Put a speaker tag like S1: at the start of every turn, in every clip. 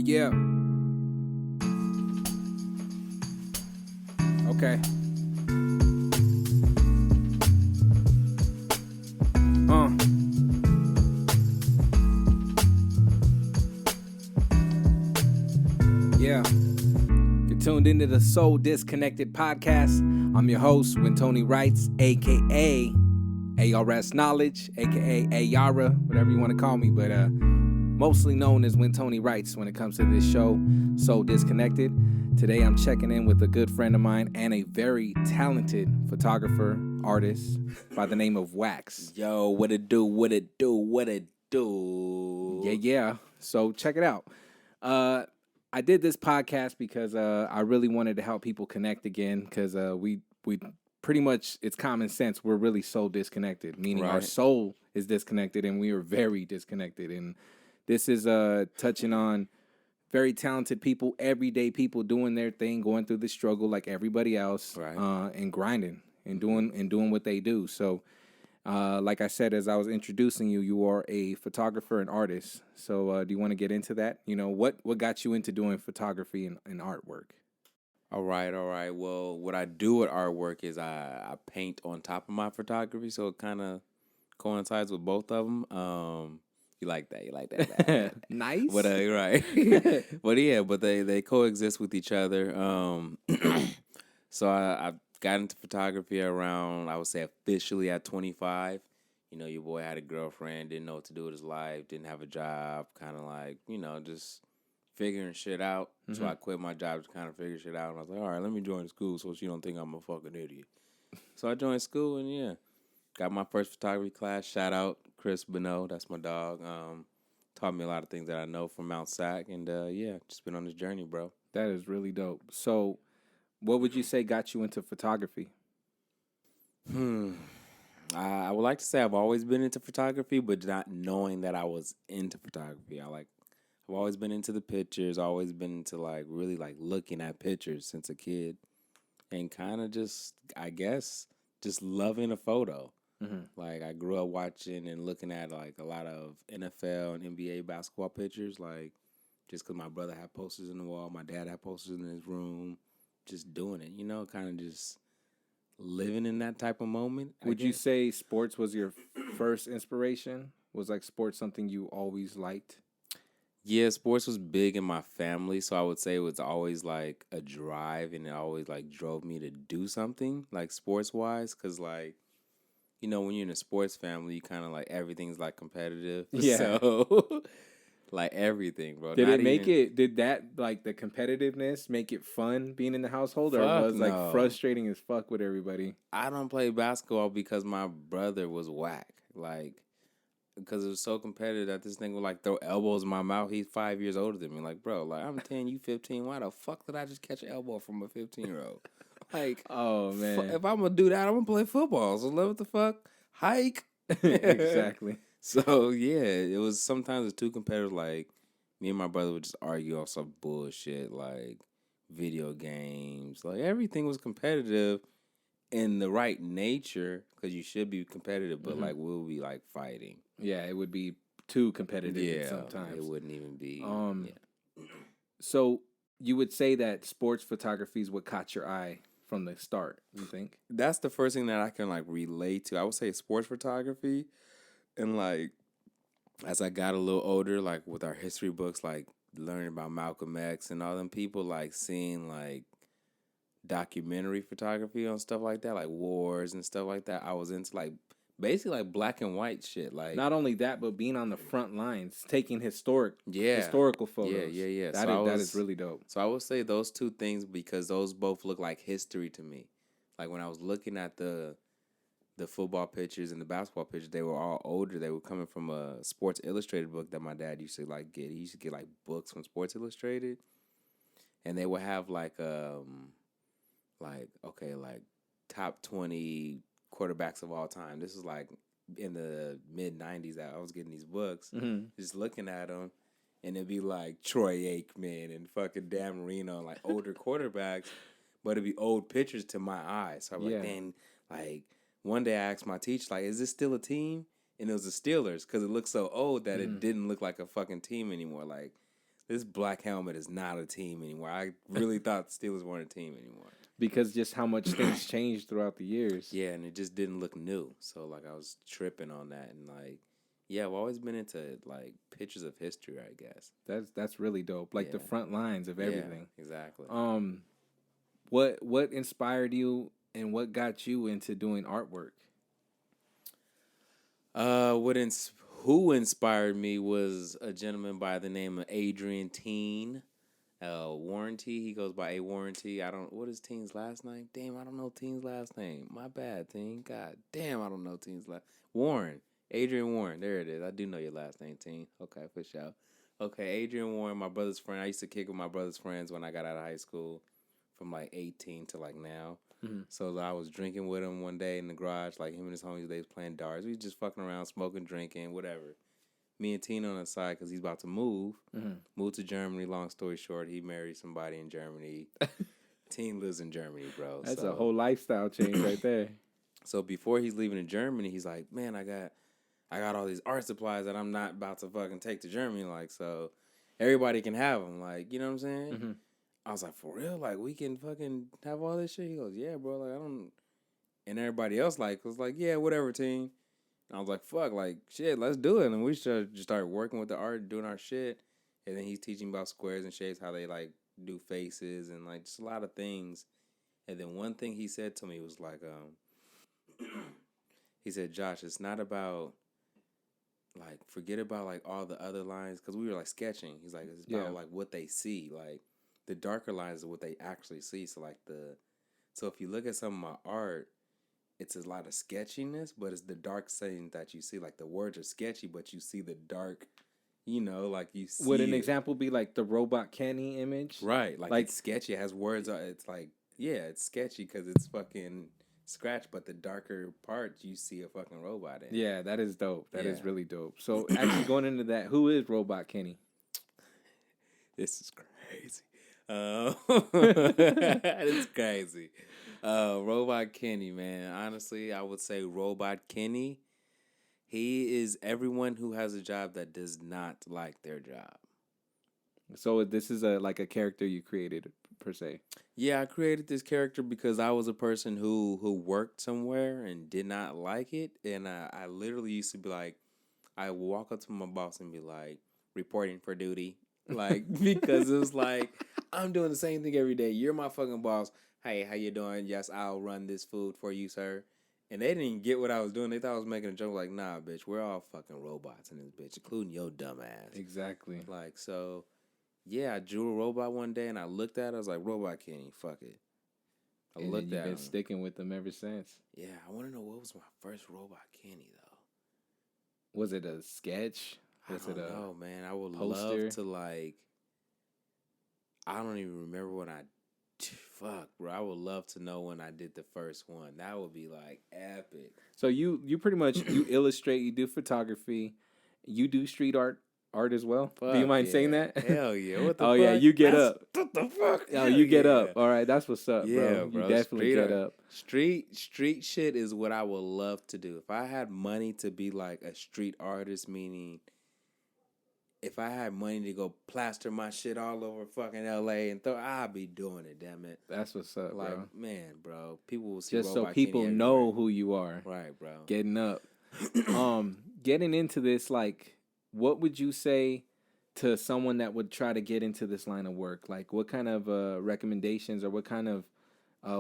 S1: Yeah. Okay. Yeah. You're tuned into the Soul Disconnected podcast. I'm your host, When Tony Writes, aka ARS Knowledge, aka Ayara, whatever you want to call me, but mostly known as When Tony Writes when it comes to this show, Soul Disconnected. Today I'm checking in with a good friend of mine and a very talented photographer, artist by the name of Waxx.
S2: Yo, what it do, what it do, what it do.
S1: Yeah. So check it out. I did this podcast because I really wanted to help people connect again because we pretty much, it's common sense, we're really soul disconnected, meaning our
S2: Right.
S1: soul is disconnected and we are very disconnected. And this is touching on very talented people, everyday people doing their thing, going through the struggle like everybody else,
S2: Right.
S1: and grinding and doing what they do. So, like I said, as I was introducing you, you are a photographer and artist. So, do you want to get into that? You know, what got you into doing photography and artwork?
S2: All right. Well, what I do with artwork is I paint on top of my photography, so it kind of coincides with both of them. You like that?
S1: Nice.
S2: But right. but they coexist with each other. So I got into photography around, I would say, officially at 25. You know, your boy had a girlfriend, didn't know what to do with his life, didn't have a job, kind of like, just figuring shit out. Mm-hmm. So I quit my job to kind of figure shit out. And I was like, all right, let me join school so she don't think I'm a fucking idiot. So I joined school and got my first photography class. Shout out Chris Bonneau, that's my dog. Taught me a lot of things that I know from Mount Sac. And just been on this journey, bro.
S1: That is really dope. So what would you say got you into photography?
S2: I would like to say I've always been into photography, but not knowing that I was into photography. I've always been into the pictures, always been into really looking at pictures since a kid, and kind of just, I guess, just loving a photo. Mm-hmm. Like I grew up watching and looking at a lot of NFL and NBA basketball pictures, just because my brother had posters in the wall, my dad had posters in his room, just doing it, kind of just living in that type of moment.
S1: Would you say sports was your first inspiration? Was sports something you always liked?
S2: Yeah, sports was big in my family, so I would say it was always a drive, and it always drove me to do something sports wise, because when you're in a sports family, you kind of everything's competitive.
S1: Yeah.
S2: So everything, bro.
S1: Did that the competitiveness make it fun being in the household, or was frustrating as fuck with everybody?
S2: I don't play basketball because my brother was whack. Because it was so competitive that this nigga would throw elbows in my mouth. He's 5 years older than me. Bro, I'm 10, you 15. Why the fuck did I just catch an elbow from a 15-year-old?
S1: Oh man.
S2: If I'm gonna do that, I'm gonna play football. So what the fuck? Hike.
S1: Exactly.
S2: So yeah, it was sometimes too competitive. Me and my brother would just argue off some bullshit, video games. Everything was competitive in the right nature, because you should be competitive, but we'll be fighting.
S1: Yeah, it would be too competitive sometimes.
S2: It wouldn't even be.
S1: So you would say that sports photography is what caught your eye from the start, you think?
S2: That's the first thing that I can relate to. I would say sports photography, and as I got a little older, with our history books, learning about Malcolm X and all them people, seeing documentary photography on stuff like that, wars and stuff like that. I was into basically black and white shit.
S1: Not only that, but being on the front lines, taking historical photos.
S2: Yeah.
S1: That is really dope.
S2: So I would say those two things, because those both look like history to me. When I was looking at the football pictures and the basketball pictures, they were all older. They were coming from a Sports Illustrated book that my dad used to get. He used to get books from Sports Illustrated, and they would have top 20 quarterbacks of all time. This is in the mid 90s that I was getting these books, just looking at them, and it'd be Troy Aikman and fucking Dan Marino, older quarterbacks, but it'd be old pictures to my eyes. So I'm one day I asked my teacher, is this still a team? And it was the Steelers, because it looked so old that it didn't look like a fucking team anymore. This black helmet is not a team anymore. I really thought the Steelers weren't a team anymore.
S1: Because just how much things changed throughout the years.
S2: Yeah, and it just didn't look new. So like I was tripping on that, and like, yeah, I've always been into like pictures of history, I guess.
S1: That's really dope. Like the front lines of everything.
S2: Yeah, exactly.
S1: What inspired you and what got you into doing artwork?
S2: Who inspired me was a gentleman by the name of Adrian Teen. Warranty. He goes by A Warranty. What is Teen's last name? Damn, I don't know Teen's last name. My bad, Teen. God damn, I don't know Teen's last. Warren. Adrian Warren. There it is. I do know your last name, Teen. Okay, for sure. Okay, Adrian Warren, my brother's friend. I used to kick with my brother's friends when I got out of high school, from like 18 to like now. Mm-hmm. So I was drinking with him one day in the garage, like him and his homies. They was playing darts. We was just fucking around, smoking, drinking, whatever. Me and Tina on the side because he's about to move. Mm-hmm. Move to Germany. Long story short, he married somebody in Germany. Teen lives in Germany, bro.
S1: That's a whole lifestyle change right there.
S2: So before he's leaving to Germany, he's like, man, I got all these art supplies that I'm not about to fucking take to Germany. Like, so everybody can have them. Like, you know what I'm saying? Mm-hmm. I was like, for real? Like, we can fucking have all this shit? He goes, yeah, bro. Like, I don't. And everybody else was like, yeah, whatever, Teen. I was like, fuck, like, shit, let's do it. And we just started working with the art, doing our shit. And then he's teaching about squares and shapes, how they, like, do faces and, like, just a lot of things. And then one thing he said to me was like, he said, Josh, it's not about, like, forget about, like, all the other lines. Because we were, like, sketching. He's like, it's about, like, what they see. Like, the darker lines are what they actually see. So, like, so if you look at some of my art, it's a lot of sketchiness, but it's the dark saying that you see. Like, the words are sketchy, but you see the dark, like you see.
S1: Would an example be like the robot Kenny image?
S2: Right. Like it's sketchy. It has words. It's like, yeah, it's sketchy because it's fucking scratch, but the darker part, you see a fucking robot in.
S1: Yeah, that is dope. That is really dope. So actually going into that, who is Robot Kenny?
S2: This is crazy. It's crazy. Robot Kenny, man. Honestly, I would say Robot Kenny. He is everyone who has a job that does not like their job.
S1: So this is a character you created per se.
S2: Yeah, I created this character because I was a person who worked somewhere and did not like it, and I literally used to be like, I would walk up to my boss and be like, reporting for duty, like because it was like I'm doing the same thing every day. You're my fucking boss. Hey, how you doing? Yes, I'll run this food for you, sir. And they didn't get what I was doing. They thought I was making a joke. Like, nah, bitch, we're all fucking robots in this bitch, including your dumb ass.
S1: Exactly.
S2: Like, so, yeah, I drew a robot one day, and I looked at it. I was like, Robot Kenny, fuck it.
S1: I looked at him. You've been sticking with them ever since.
S2: Yeah, I want to know what was my first Robot Kenny, though.
S1: Was it a sketch?
S2: I don't know, man. I would love to, like, I don't even remember when fuck, bro. I would love to know when I did the first one. That would be, like, epic.
S1: So you pretty much, you illustrate, you do photography, you do street art as well? Fuck, do you mind saying that?
S2: Hell yeah. What the
S1: fuck?
S2: Yeah,
S1: you get up.
S2: What the fuck?
S1: Oh, you get up. All right, that's what's up,
S2: yeah,
S1: bro. You definitely get up.
S2: Street shit is what I would love to do. If I had money to be like a street artist, meaning if I had money to go plaster my shit all over fucking LA and I'd be doing it, damn it.
S1: That's what's up,
S2: like,
S1: bro.
S2: Man, bro. People will see
S1: just
S2: Robot
S1: so people
S2: Kenny
S1: know
S2: everywhere.
S1: who you are.
S2: Right, bro.
S1: Getting up. Getting into this, like, what would you say to someone that would try to get into this line of work? Like, what kind of recommendations or what kind of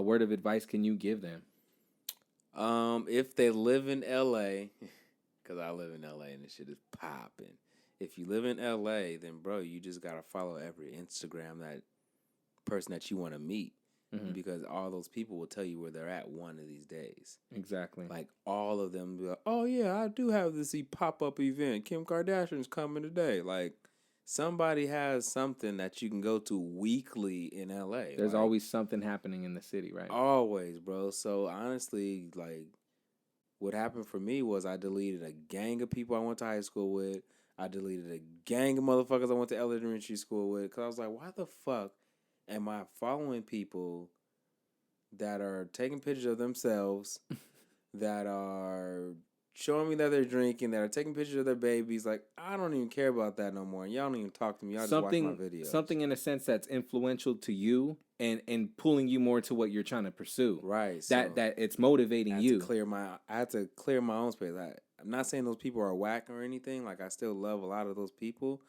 S1: word of advice can you give them?
S2: If they live in LA, because I live in LA and this shit is popping. If you live in LA, then bro, you just gotta follow every Instagram that person that you want to meet, because all those people will tell you where they're at one of these days.
S1: Exactly.
S2: Like all of them be like, oh yeah, I do have this pop-up event. Kim Kardashian's coming today. Like somebody has something that you can go to weekly in LA.
S1: There's always something happening in the city, right?
S2: Always, bro. So honestly, like what happened for me was I deleted a gang of people I went to high school with. I deleted a gang of motherfuckers I went to elementary school with, because I was like, why the fuck am I following people that are taking pictures of themselves, that are showing me that they're drinking, that are taking pictures of their babies. Like, I don't even care about that no more. And y'all don't even talk to me. Y'all just watch my videos.
S1: Something in a sense that's influential to you and pulling you more to what you're trying to pursue.
S2: Right.
S1: That it's motivating you.
S2: I had to clear my own space. I'm not saying those people are whack or anything. Like, I still love a lot of those people,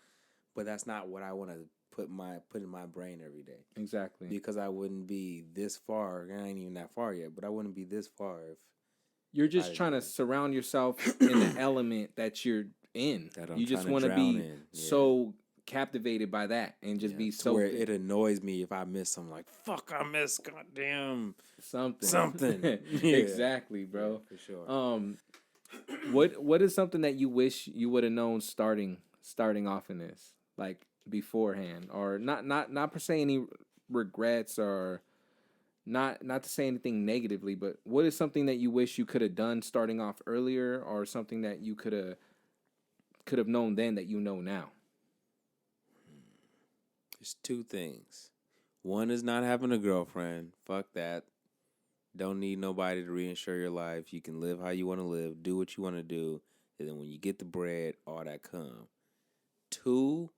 S2: but that's not what I want to put in my brain every day.
S1: Exactly.
S2: Because I wouldn't be this far. I ain't even that far yet, but I wouldn't be this far if
S1: you're just trying to surround yourself in the element that you're in. You just want to be so captivated by that and just be so
S2: where it annoys me if I miss something. Like, fuck, I missed goddamn something.
S1: Exactly, bro.
S2: Yeah, for sure.
S1: What is something that you wish you would have known starting off in this, like beforehand, or not per se any regrets, or not to say anything negatively, but what is something that you wish you could have done starting off earlier, or something that you could have known then that you know now?
S2: There's two things. One is not having a girlfriend. Fuck that. Don't need nobody to reinsure your life. You can live how you want to live, do what you want to do, and then when you get the bread, all that come. Two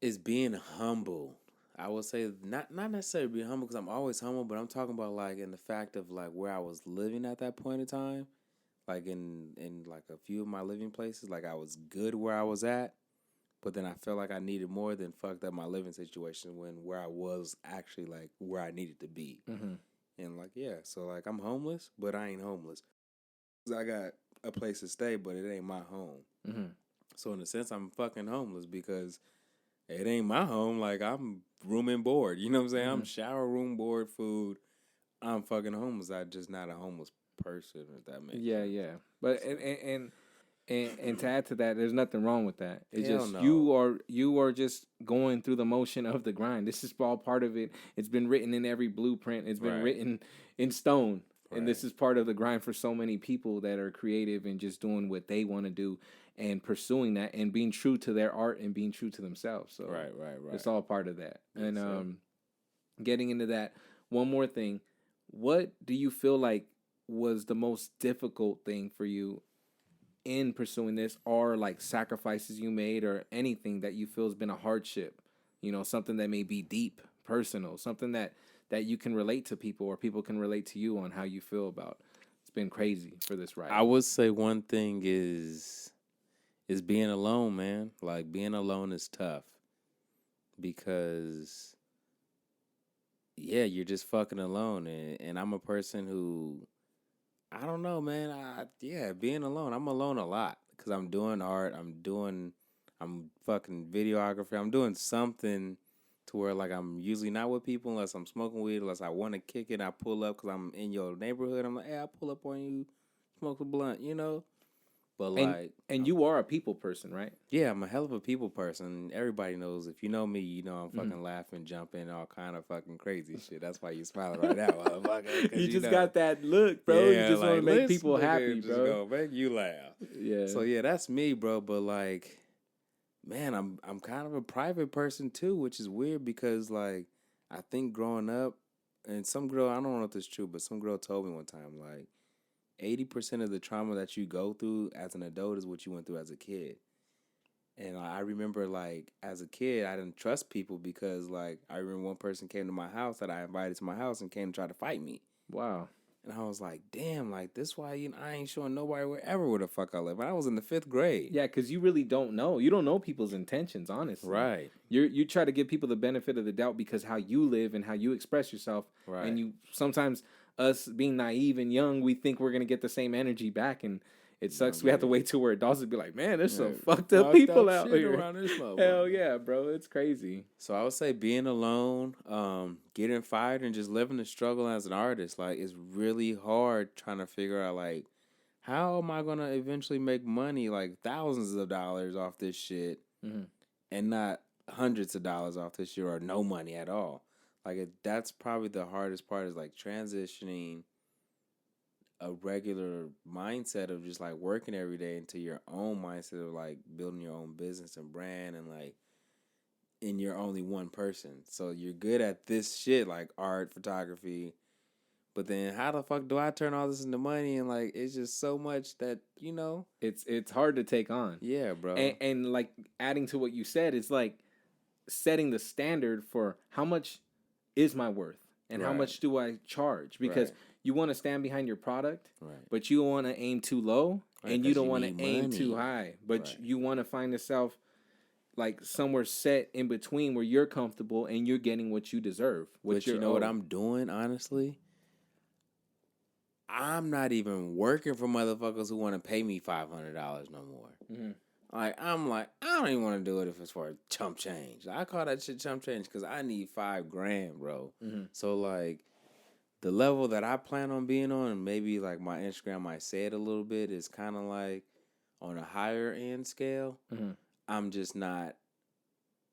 S2: is being humble. I would say not necessarily being humble, because I'm always humble, but I'm talking about like in the fact of like where I was living at that point in time. Like in like a few of my living places, like I was good where I was at, but then I felt like I needed more than fucked up my living situation when where I was actually like where I needed to be.
S1: Mm-hmm.
S2: And like, yeah, so like I'm homeless, but I ain't homeless. I got a place to stay, but it ain't my home.
S1: Mm-hmm.
S2: So in a sense, I'm fucking homeless because it ain't my home. Like, I'm room and board. You know what I'm saying?
S1: Mm-hmm.
S2: I'm shower, room, board, food. I'm fucking homeless. I'm just not a homeless person, if that makes sense.
S1: Yeah. But so. And to add to that, there's nothing wrong with that. It's
S2: Hell
S1: just
S2: no.
S1: you are just going through the motion of the grind. This is all part of it. It's been written in every blueprint. It's been written in stone. Right. And this is part of the grind for so many people that are creative and just doing what they want to do and pursuing that and being true to their art and being true to themselves. So
S2: right.
S1: It's all part of that.
S2: Yes,
S1: and getting into that, one more thing. What do you feel like was the most difficult thing for you in pursuing this, or like sacrifices you made, or anything that you feel has been a hardship? You know, something that may be deep, personal, something that you can relate to people, or people can relate to you on how you feel about. It's been crazy for this ride.
S2: I would say one thing is being alone, man. Like, being alone is tough because, yeah, you're just fucking alone. And I'm a person who, I don't know, man. Being alone. I'm alone a lot because I'm doing art. I'm fucking videography. I'm doing something to where, like, I'm usually not with people unless I'm smoking weed, unless I want to kick it. I pull up because I'm in your neighborhood. I'm like, hey, I'll pull up on you, smoke a blunt, you know? But, like...
S1: And you are a people person, right?
S2: Yeah, I'm a hell of a people person. Everybody knows. If you know me, you know I'm fucking laughing, jumping, all kind of fucking crazy shit. That's why you smiling right now, motherfucker.
S1: You just got that look, bro.
S2: Yeah,
S1: you just
S2: like,
S1: want to make people happy,
S2: just
S1: bro.
S2: Go make you laugh.
S1: Yeah.
S2: So yeah, that's me, bro. But like, man, I'm kind of a private person too, which is weird because like I think growing up, and some girl, I don't know if this is true, but some girl told me one time like 80% of the trauma that you go through as an adult is what you went through as a kid. And I remember, like, as a kid, I didn't trust people because, like, I remember one person came to my house that I invited to my house and came to try to fight me.
S1: Wow.
S2: And I was like, damn, like, this why I ain't showing nobody where the fuck I live. And I was in the 5th grade.
S1: Yeah, because you really don't know. You don't know people's intentions, honestly.
S2: Right.
S1: You try to give people the benefit of the doubt because how you live and how you express yourself.
S2: Right.
S1: And you sometimes, us being naive and young, we think we're going to get the same energy back. And it sucks. We have to wait till we're adults and be like, man, there's some fucked up people out here.
S2: Around this
S1: Hell yeah, bro. It's crazy.
S2: So I would say being alone, getting fired, and just living the struggle as an artist. Like, it's really hard trying to figure out, like, how am I going to eventually make money, like thousands of dollars off this shit, and not hundreds of dollars off this shit, or no money at all. Like, that's probably the hardest part, is like transitioning a regular mindset of just like working every day into your own mindset of like building your own business and brand, and like, and you're only one person. So you're good at this shit like art, photography, But then how the fuck do I turn all this into money? And like, it's just so much that,
S1: it's hard to take on.
S2: Yeah, bro.
S1: And like adding to what you said, it's like setting the standard for how much is my worth and how much do I charge? Because you want to stand behind your product, but you don't want to aim too low and you don't want to aim too high. But you want to find yourself like somewhere set in between where you're comfortable and you're getting what you deserve.
S2: But you know what I'm doing, honestly? I'm not even working for motherfuckers who want to pay me $500 no more. Mm-hmm. I'm like, I don't even want to do it if it's for a chump change. I call that shit chump change because I need $5,000, bro. Mm-hmm. So like, the level that I plan on being on, and maybe like my Instagram might say it a little bit, is kind of like on a higher end scale. Mm-hmm. I'm just not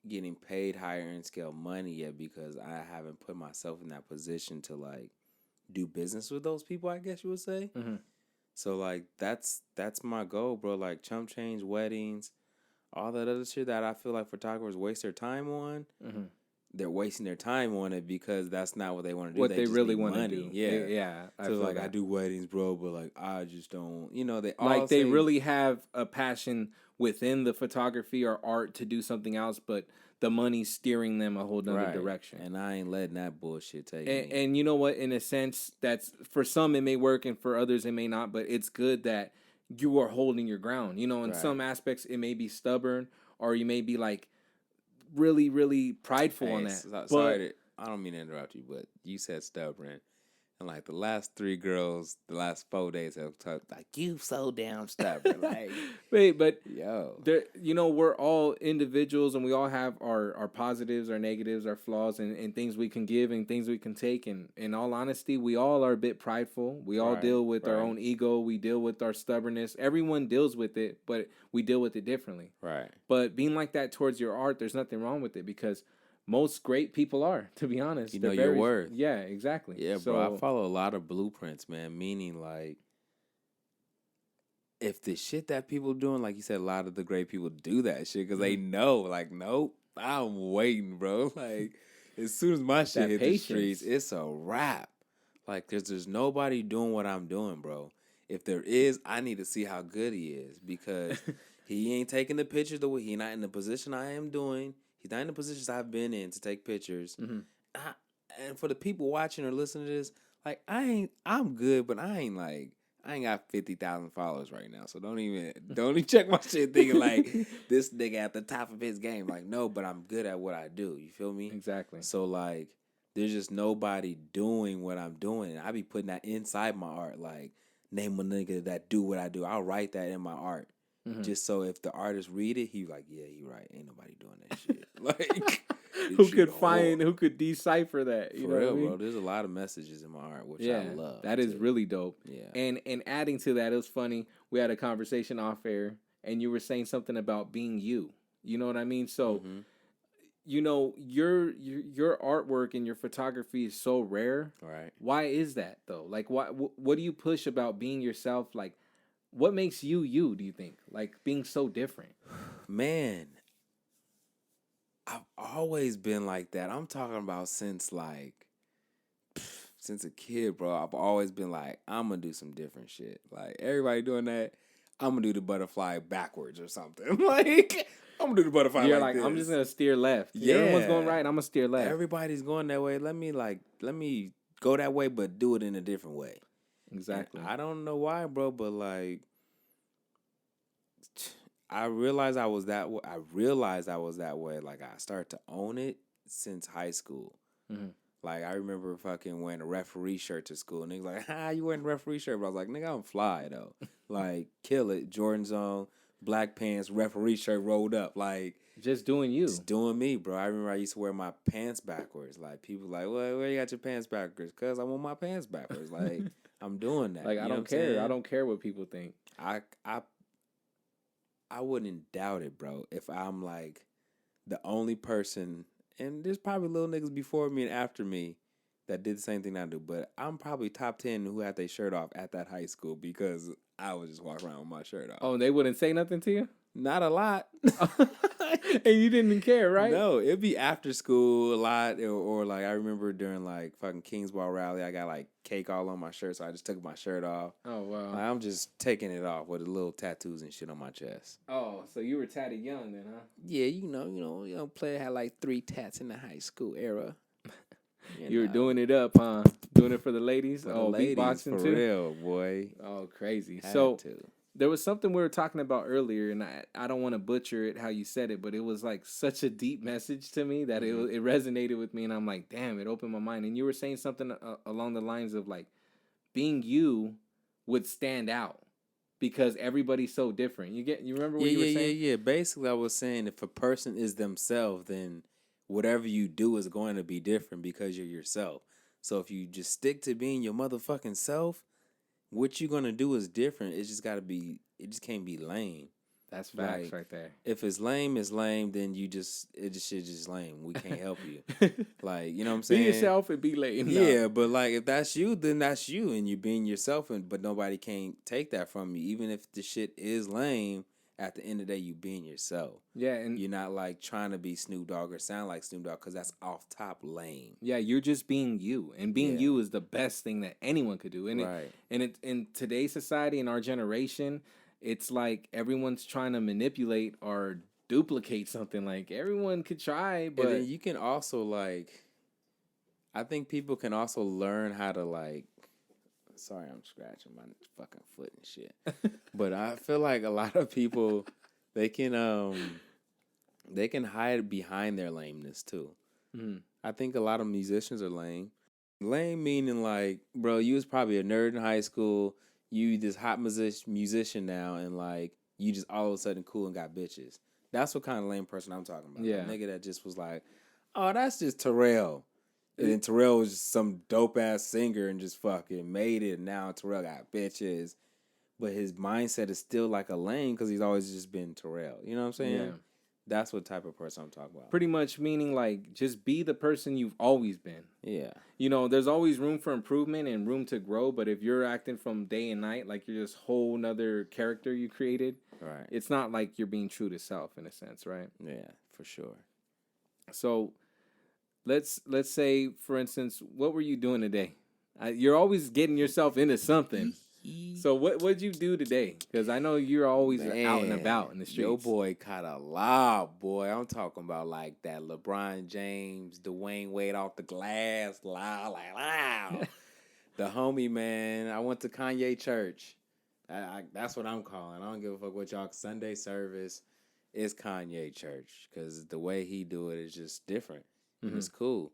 S2: getting paid higher end scale money yet because I haven't put myself in that position to like do business with those people, I guess you would say. Mm-hmm. So like that's my goal, bro. Like chump change, weddings, all that other shit that I feel like photographers waste their time on. Mm-hmm. They're wasting their time on it because that's not what they want to do.
S1: What they really want to do.
S2: Yeah. So like I do weddings, bro, but like I just don't. They all
S1: like they really have a passion within the photography or art to do something else, but the money's steering them a whole nother direction.
S2: And I ain't letting that bullshit take me.
S1: And you know what? In a sense, that's for some it may work and for others it may not. But it's good that you are holding your ground. In some aspects it may be stubborn or you may be like really, really prideful on that.
S2: Sorry, I don't mean to interrupt you, but you said stubborn. And like the last 3 girls, the last 4 days have talked like, you so damn stubborn. Like,
S1: wait, but we're all individuals and we all have our positives, our negatives, our flaws, and things we can give and things we can take. And in all honesty, we all are a bit prideful. We all deal with our own ego. We deal with our stubbornness. Everyone deals with it, but we deal with it differently.
S2: Right.
S1: But being like that towards your art, there's nothing wrong with it because most great people are, to be honest.
S2: You know your worth.
S1: Yeah, exactly.
S2: Yeah, bro. I follow a lot of blueprints, man. Meaning, like, if the shit that people doing, like you said, a lot of the great people do that shit because they know, like, nope, I'm waiting, bro. Like, as soon as my shit hit the streets, it's a wrap. Like, there's nobody doing what I'm doing, bro. If there is, I need to see how good he is because he ain't taking the pictures the way he not in the position I am doing. He's not in the positions I've been in to take pictures. Mm-hmm. And for the people watching or listening to this, like, I'm good, but I ain't got 50,000 followers right now. So don't even check my shit thinking like this nigga at the top of his game. Like, no, but I'm good at what I do. You feel me?
S1: Exactly.
S2: So like, there's just nobody doing what I'm doing. And I be putting that inside my art. Like, name a nigga that do what I do. I'll write that in my art. Mm-hmm. Just so if the artist read it, he like, yeah, you right. Ain't nobody doing that shit. Like,
S1: who could decipher that?
S2: For real, bro. There's a lot of messages in my art, which I love.
S1: That is really dope. Yeah. And adding to that, it was funny. We had a conversation off air, and you were saying something about being you. You know what I mean? So, your artwork and your photography is so rare.
S2: Right.
S1: Why is that though? Like, what do you push about being yourself? Like, what makes you, do you think? Like, being so different?
S2: Man, I've always been like that. I'm talking about since a kid, bro. I've always been like, I'm going to do some different shit. Like, everybody doing that, I'm going to do the butterfly backwards or something. Like, I'm going to do the butterfly like this.
S1: I'm just going to steer left. Yeah. Everyone's going right, I'm going to steer left.
S2: Everybody's going that way. Let me go that way, but do it in a different way.
S1: Exactly.
S2: And I don't know why, bro, but like, I realized I was that way. Like, I started to own it since high school. Mm-hmm. Like, I remember fucking wearing a referee shirt to school. Niggas like, you wearing a referee shirt? But I was like, nigga, I'm fly, though. Like, kill it. Jordan's on, black pants, referee shirt rolled up. Like,
S1: just doing you.
S2: Just doing me, bro. I remember I used to wear my pants backwards. Like, people like, well, where you got your pants backwards? Because I want my pants backwards. Like, I'm doing that.
S1: Like, I don't care. I don't care what people think.
S2: I wouldn't doubt it, bro, if I'm like the only person, and there's probably little niggas before me and after me that did the same thing I do, but I'm probably top 10 who had their shirt off at that high school because I was just walking around with my shirt off.
S1: Oh, and they wouldn't say nothing to you?
S2: Not a lot.
S1: And you didn't care, right?
S2: No, it'd be after school a lot, or like I remember during like fucking Kingsball rally, I got like cake all on my shirt, so I just took my shirt off.
S1: Oh wow.
S2: Like, I'm just taking it off with the little tattoos and shit on my chest.
S1: Oh, so you were tatted young then, huh?
S2: Yeah, player had like 3 tats in the high school era.
S1: You were doing it up, huh? Doing it for the ladies.
S2: For the ladies,
S1: beatboxing
S2: for
S1: too.
S2: real, boy.
S1: Oh, crazy.
S2: Had
S1: So
S2: to.
S1: there was something we were talking about earlier, and I don't want to butcher it how you said it, but it was like such a deep message to me that it resonated with me, and I'm like, damn, it opened my mind. And you were saying something along the lines of like, being you would stand out because everybody's so different. You remember what you were saying?
S2: Yeah. Basically, I was saying if a person is themselves, then whatever you do is going to be different because you're yourself. So if you just stick to being your motherfucking self, what you're gonna do is different. It just can't be lame.
S1: That's facts right there.
S2: If it's lame, it's lame. Then shit just lame. We can't help you. Like, you know what I'm saying?
S1: Be yourself and be lame.
S2: Yeah,
S1: No.
S2: but like if that's you, then that's you, and you're being yourself. But nobody can take that from you. Even if the shit is lame, at the end of the day, you being yourself.
S1: Yeah, and
S2: you're not like trying to be Snoop Dogg or sound like Snoop Dogg because that's off top lame.
S1: Yeah, you're just being you, and being you is the best thing that anyone could do. And in today's society, in our generation, it's like everyone's trying to manipulate or duplicate something. Like everyone could try, but
S2: and then you can also like, I think people can also learn how to like. Sorry, I'm scratching my fucking foot and shit. But I feel like a lot of people, they can hide behind their lameness too.
S1: Mm-hmm.
S2: I think a lot of musicians are lame. Lame meaning like, bro, you was probably a nerd in high school. You this hot musician now, and like you just all of a sudden cool and got bitches. That's what kind of lame person I'm talking about.
S1: Yeah,
S2: a nigga that just was like, oh, that's just Terrell. And then Terrell was just some dope ass singer and just fucking made it. And now Terrell got bitches, but his mindset is still like a lame because he's always just been Terrell. You know what I'm saying?
S1: Yeah.
S2: That's what type of person I'm talking about.
S1: Pretty much meaning like just be the person you've always been.
S2: Yeah.
S1: You know, there's always room for improvement and room to grow, but if you're acting from day and night like you're this whole nother character you created,
S2: right?
S1: It's not like you're being true to self in a sense, right?
S2: Yeah, for sure.
S1: So let's say, for instance, what were you doing today? You're always getting yourself into something. So what'd you do today? Because I know you're always out and about in the streets.
S2: Your boy caught a lob, boy. I'm talking about like that LeBron James, Dwayne Wade off the glass, loud, like loud. The homie, man. I went to Kanye church. That's what I'm calling. I don't give a fuck what y'all Sunday service is. Kanye church because the way he do it is just different. Mm-hmm. It's cool.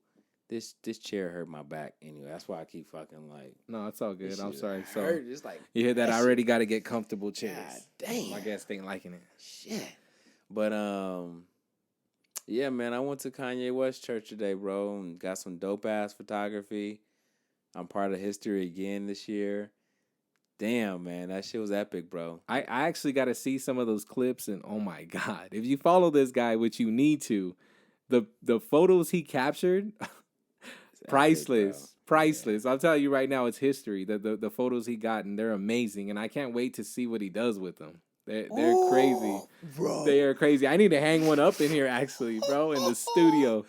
S2: This chair hurt my back anyway. That's why I keep fucking like.
S1: No, it's all good. I'm sorry. So
S2: it's like
S1: you hear that? I already got to get comfortable chairs.
S2: God damn.
S1: My guests ain't liking it.
S2: Shit. But yeah, man. I went to Kanye West church today, bro, and got some dope ass photography. I'm part of history again this year. Damn, man, that shit was epic, bro.
S1: I actually got to see some of those clips, and oh my god, if you follow this guy, which you need to, the photos he captured. Priceless. Yeah. I'll tell you right now, it's history. The photos he got, and they're amazing, and I can't wait to see what he does with them. They're crazy,
S2: bro.
S1: They are crazy. I need to hang one up in here, actually, bro, in the studio.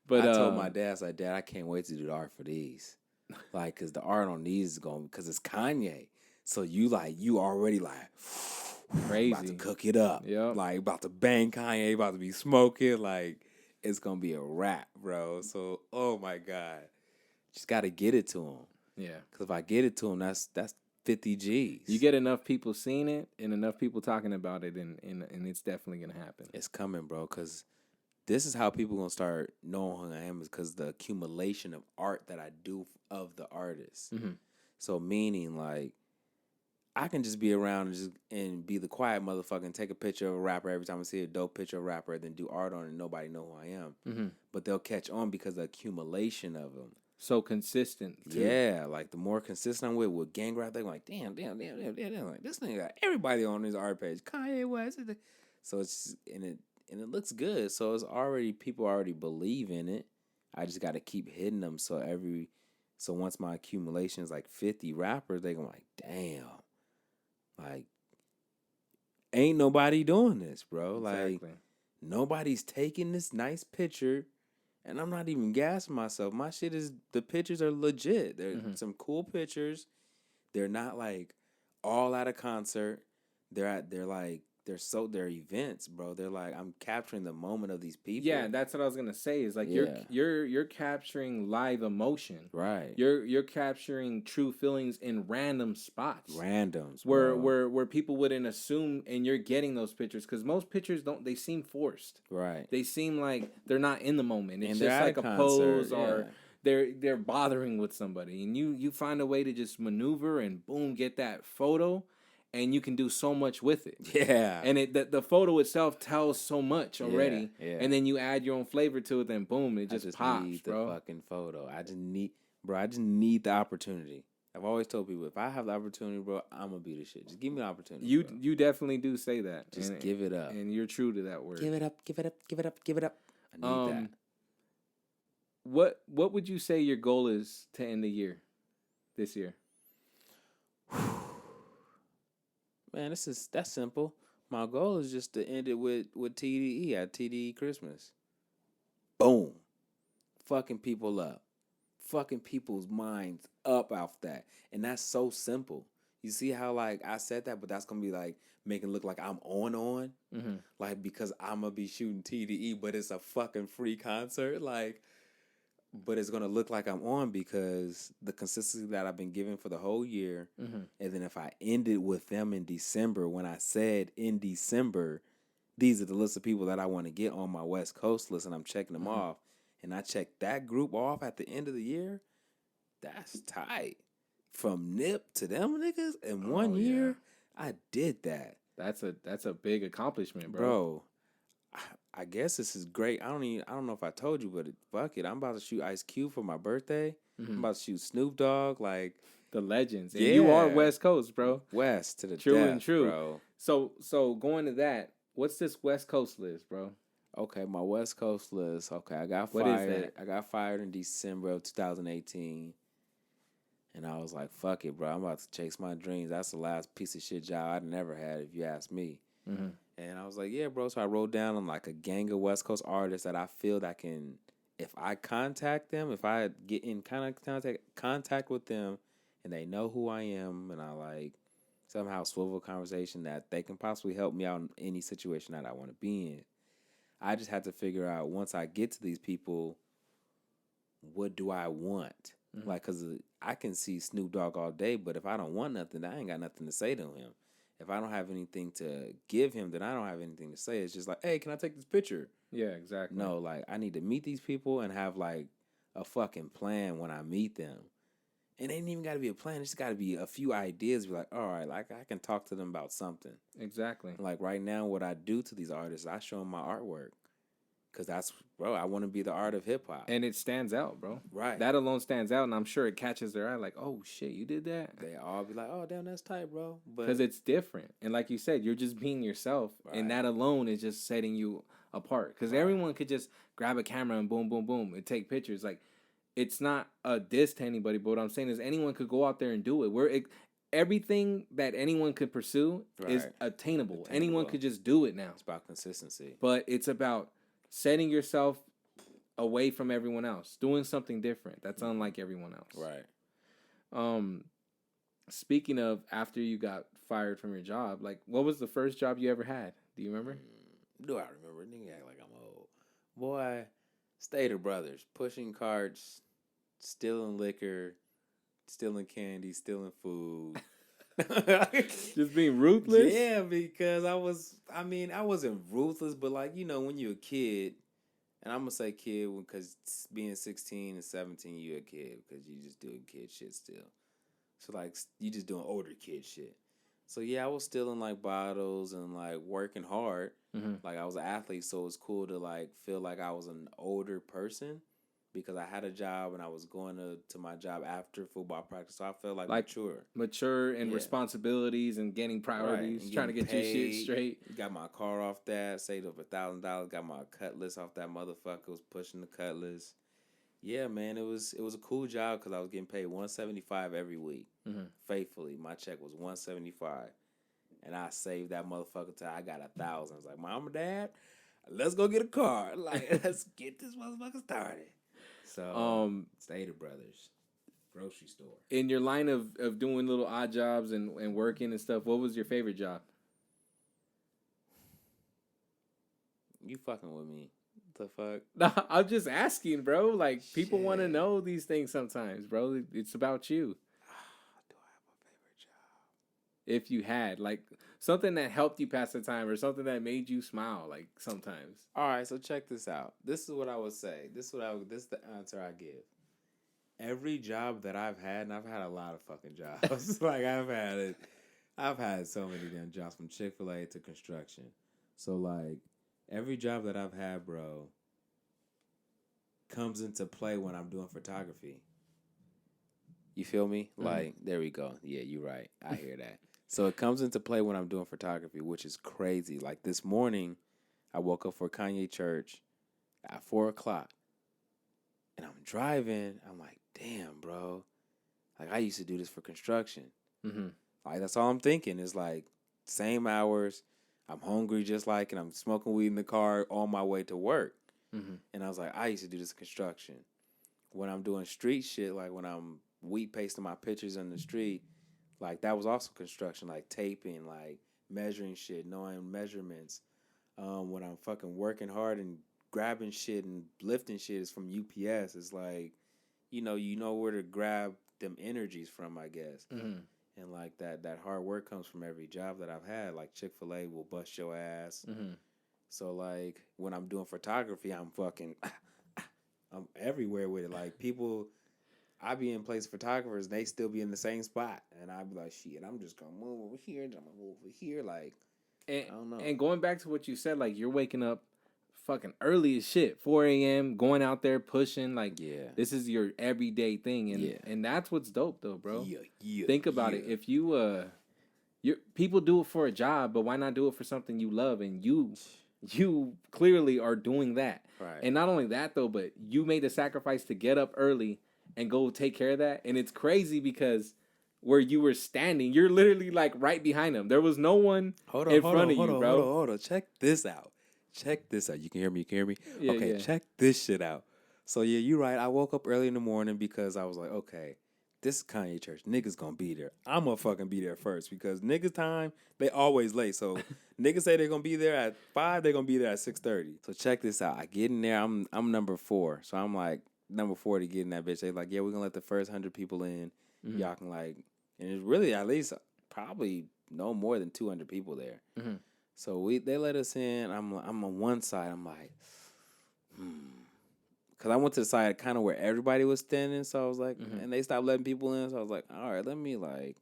S1: But
S2: I told my dad, I was like, Dad, I can't wait to do the art for these, like, cause the art on these is going because it's Kanye. So you already like
S1: crazy,
S2: about to cook it up, like about to bang Kanye, about to be smoking, like. It's gonna be a wrap, bro. So, oh my god, just gotta get it to him.
S1: Yeah,
S2: because if I get it to him, that's 50 G's.
S1: You get enough people seeing it and enough people talking about it, and it's definitely gonna happen.
S2: It's coming, bro. Because this is how people gonna start knowing who I am, is because the accumulation of art that I do of the artist.
S1: Mm-hmm.
S2: So meaning like. I can just be around and be the quiet motherfucker and take a picture of a rapper every time I see a dope picture of a rapper, then do art on it and nobody know who I am. Mm-hmm. But they'll catch on because of the accumulation of them.
S1: So consistent, too.
S2: Yeah, like the more consistent I'm with gang rap, they're like, damn. Like, this nigga got everybody on his art page. Kanye West. So it's and it looks good. So it's already, people already believe in it. I just got to keep hitting them. So once my accumulation is like 50 rappers, they go like, damn. Like, ain't nobody doing this, bro.
S1: Exactly.
S2: Like, nobody's taking this nice picture, and I'm not even gassing myself. My shit is, the pictures are legit. They're some cool pictures. They're not like all at a concert. They're events, bro. They're like, I'm capturing the moment of these people.
S1: Yeah, that's what I was gonna say. Is like
S2: Yeah.
S1: you're capturing live emotion.
S2: Right.
S1: You're capturing true feelings in random spots.
S2: Randoms,
S1: Where
S2: bro.
S1: where people wouldn't assume, and you're getting those pictures because most pictures don't. They seem forced.
S2: Right.
S1: They seem like they're not in the moment. It's
S2: And they're
S1: just
S2: at
S1: like
S2: a
S1: a
S2: concert,
S1: pose,
S2: yeah.
S1: or they're bothering with somebody, and you find a way to just maneuver and boom, get that photo, and you can do so much with it.
S2: Yeah.
S1: And the photo itself tells so much already.
S2: Yeah.
S1: And then you add your own flavor to it, and boom, it just pops,
S2: need
S1: bro.
S2: the fucking photo. I just need the opportunity. I've always told people, if I have the opportunity, bro, I'm gonna be the shit. Just give me the opportunity.
S1: You definitely do say that.
S2: Just give it up.
S1: And you're true to that word.
S2: Give it up, give it up, give it up, give it up. I need that.
S1: What would you say your goal is to end the year, this year?
S2: Man, that's simple. My goal is just to end it with TDE at TDE Christmas. Boom. Fucking people up. Fucking people's minds up off that. And that's so simple. You see how, like, I said that, but that's going to be, like, making it look like I'm on.
S1: Mm-hmm.
S2: Like, because I'm going to be shooting TDE, but it's a fucking free concert. Like, but it's going to look like I'm on because the consistency that I've been given for the whole year.
S1: Mm-hmm.
S2: And then if I ended with them in December, when I said in December, these are the list of people that I want to get on my West Coast list, and I'm checking them off. And I checked that group off at the end of the year. That's tight. From Nip to them niggas in 1 year, I did that.
S1: That's a big accomplishment, bro.
S2: Bro, I guess this is great. I don't know if I told you, but fuck it. I'm about to shoot Ice Cube for my birthday. I'm about to shoot Snoop Dogg, like
S1: the legends. And you are West Coast, bro.
S2: West to the
S1: true
S2: death,
S1: and true.
S2: Bro.
S1: So going to that, what's this West Coast list, bro?
S2: Okay, my West Coast list. Okay, I got fired. What is that? I got fired in December of 2018. And I was like, fuck it, bro. I'm about to chase my dreams. That's the last piece of shit job I'd never had, if you ask me.
S1: Mm-hmm.
S2: And I was like, yeah, bro. So I wrote down on like a gang of West Coast artists that I feel that can, if I contact them, if I get in contact with them and they know who I am and I like somehow swivel a conversation that they can possibly help me out in any situation that I want to be in. I just had to figure out, once I get to these people, what do I want? Mm-hmm. Like, because I can see Snoop Dogg all day, but if I don't want nothing, I ain't got nothing to say to him. If I don't have anything to give him, then I don't have anything to say. It's just like, hey, can I take this picture?
S1: Yeah, exactly.
S2: No, like, I need to meet these people and have, like, a fucking plan when I meet them. And it ain't even got to be a plan. It's just got to be a few ideas. Be like, all right, like, I can talk to them about something.
S1: Exactly.
S2: Like, right now, what I do to these artists, I show them my artwork. Because that's, bro, I want to be the art of hip-hop.
S1: And it stands out, bro.
S2: Right.
S1: That alone stands out, and I'm sure it catches their eye like, oh, shit, you did that?
S2: They all be like, oh, damn, that's tight, bro.
S1: Because it's different. And like you said, you're just being yourself, and that alone is just setting you apart. Because everyone could just grab a camera and boom, boom, boom, and take pictures. Like, it's not a diss to anybody, but what I'm saying is anyone could go out there and do it. Everything that anyone could pursue is attainable. Anyone could just do it now.
S2: It's about consistency.
S1: But it's about setting yourself away from everyone else, doing something different that's unlike everyone else.
S2: Right.
S1: Speaking of, after you got fired from your job, like, what was the first job you ever had? Do you remember?
S2: Do I remember? Nigga act like I'm old. Boy, Stater Brothers, pushing carts, stealing liquor, stealing candy, stealing food.
S1: Just being ruthless?
S2: Yeah, because I wasn't ruthless, but like, you know, when you're a kid, and I'm going to say kid because being 16 and 17, you're a kid because you just doing kid shit still. So like, you just doing older kid shit. So yeah, I was stealing like bottles and like working hard. Mm-hmm. Like I was an athlete, so it was cool to like feel like I was an older person. Because I had a job and I was going to my job after football practice. So I felt like mature.
S1: Mature and responsibilities and getting priorities. And trying to get paid, your shit straight.
S2: Got my car off that. Saved up $1,000. Got my cutlass off that motherfucker. Was pushing the cutlass. Yeah, man. It was a cool job because I was getting paid $175 every week. Mm-hmm. Faithfully. My check was $175. And I saved that motherfucker till I got 1,000. I was like, Mom and Dad, let's go get a car. Like, let's get this motherfucker started. So, Stater Brothers, grocery store.
S1: In your line of doing little odd jobs and working and stuff, what was your favorite job?
S2: You fucking with me. The fuck?
S1: No, I'm just asking, bro. Like, people want to know these things sometimes, bro. It's about you.
S2: Do I have a favorite job?
S1: If you had, like, something that helped you pass the time or something that made you smile, like, sometimes.
S2: All right, so check this out. This is what I would say. This is the answer I give. Every job that I've had, and I've had a lot of fucking jobs. Like, I've had so many damn jobs, from Chick-fil-A to construction. So, like, every job that I've had, bro, comes into play when I'm doing photography. You feel me? Mm-hmm. Like, there we go. Yeah, you're right. I hear that. So it comes into play when I'm doing photography, which is crazy. Like, this morning, I woke up for Kanye church at 4 o'clock. And I'm driving. I'm like, damn, bro. Like, I used to do this for construction. Mm-hmm. Like, that's all I'm thinking is, like, same hours. I'm hungry just like, and I'm smoking weed in the car on my way to work. Mm-hmm. And I was like, I used to do this construction. When I'm doing street shit, like when I'm wheat pasting my pictures on the street, like that was also construction, like taping, like measuring shit, knowing measurements. When I'm fucking working hard and grabbing shit and lifting shit is from UPS. It's like, you know where to grab them energies from, I guess. Mm-hmm. And like that hard work comes from every job that I've had. Like Chick-fil-A will bust your ass. Mm-hmm. So like when I'm doing photography, I'm fucking, I'm everywhere with it. Like people, I be in place photographers, they still be in the same spot, and I be like, shit, I'm just gonna move over here, and I'm gonna move over here, like, I don't know.
S1: And going back to what you said, like you're waking up fucking early as shit, 4 a.m., going out there pushing, like, yeah, this is your everyday thing, and and that's what's dope though, bro. Yeah. Think about it. If you people do it for a job, but why not do it for something you love? And you clearly are doing that. Right. And not only that though, but you made the sacrifice to get up early and go take care of that. And it's crazy because where you were standing, you're literally like right behind them. There was no one in front of you, bro.
S2: Hold on. Check this out. You can hear me? Yeah, okay, check this shit out. So yeah, you're right. I woke up early in the morning because I was like, okay, this is Kanye church. Niggas gonna be there. I'm gonna fucking be there first because niggas time, they always late. So niggas say they're gonna be there at 5, they're gonna be there at 6:30. So check this out. I get in there, I'm number 4. So I'm like number 4 to get in that bitch. They like, yeah, we're gonna let the first 100 people in. Mm-hmm. Y'all can like, and it's really at least probably no more than 200 people there. Mm-hmm. So they let us in. I'm on one side. I'm like, because I went to the side kind of where everybody was standing. So I was like, and they stopped letting people in. So I was like, all right, let me like,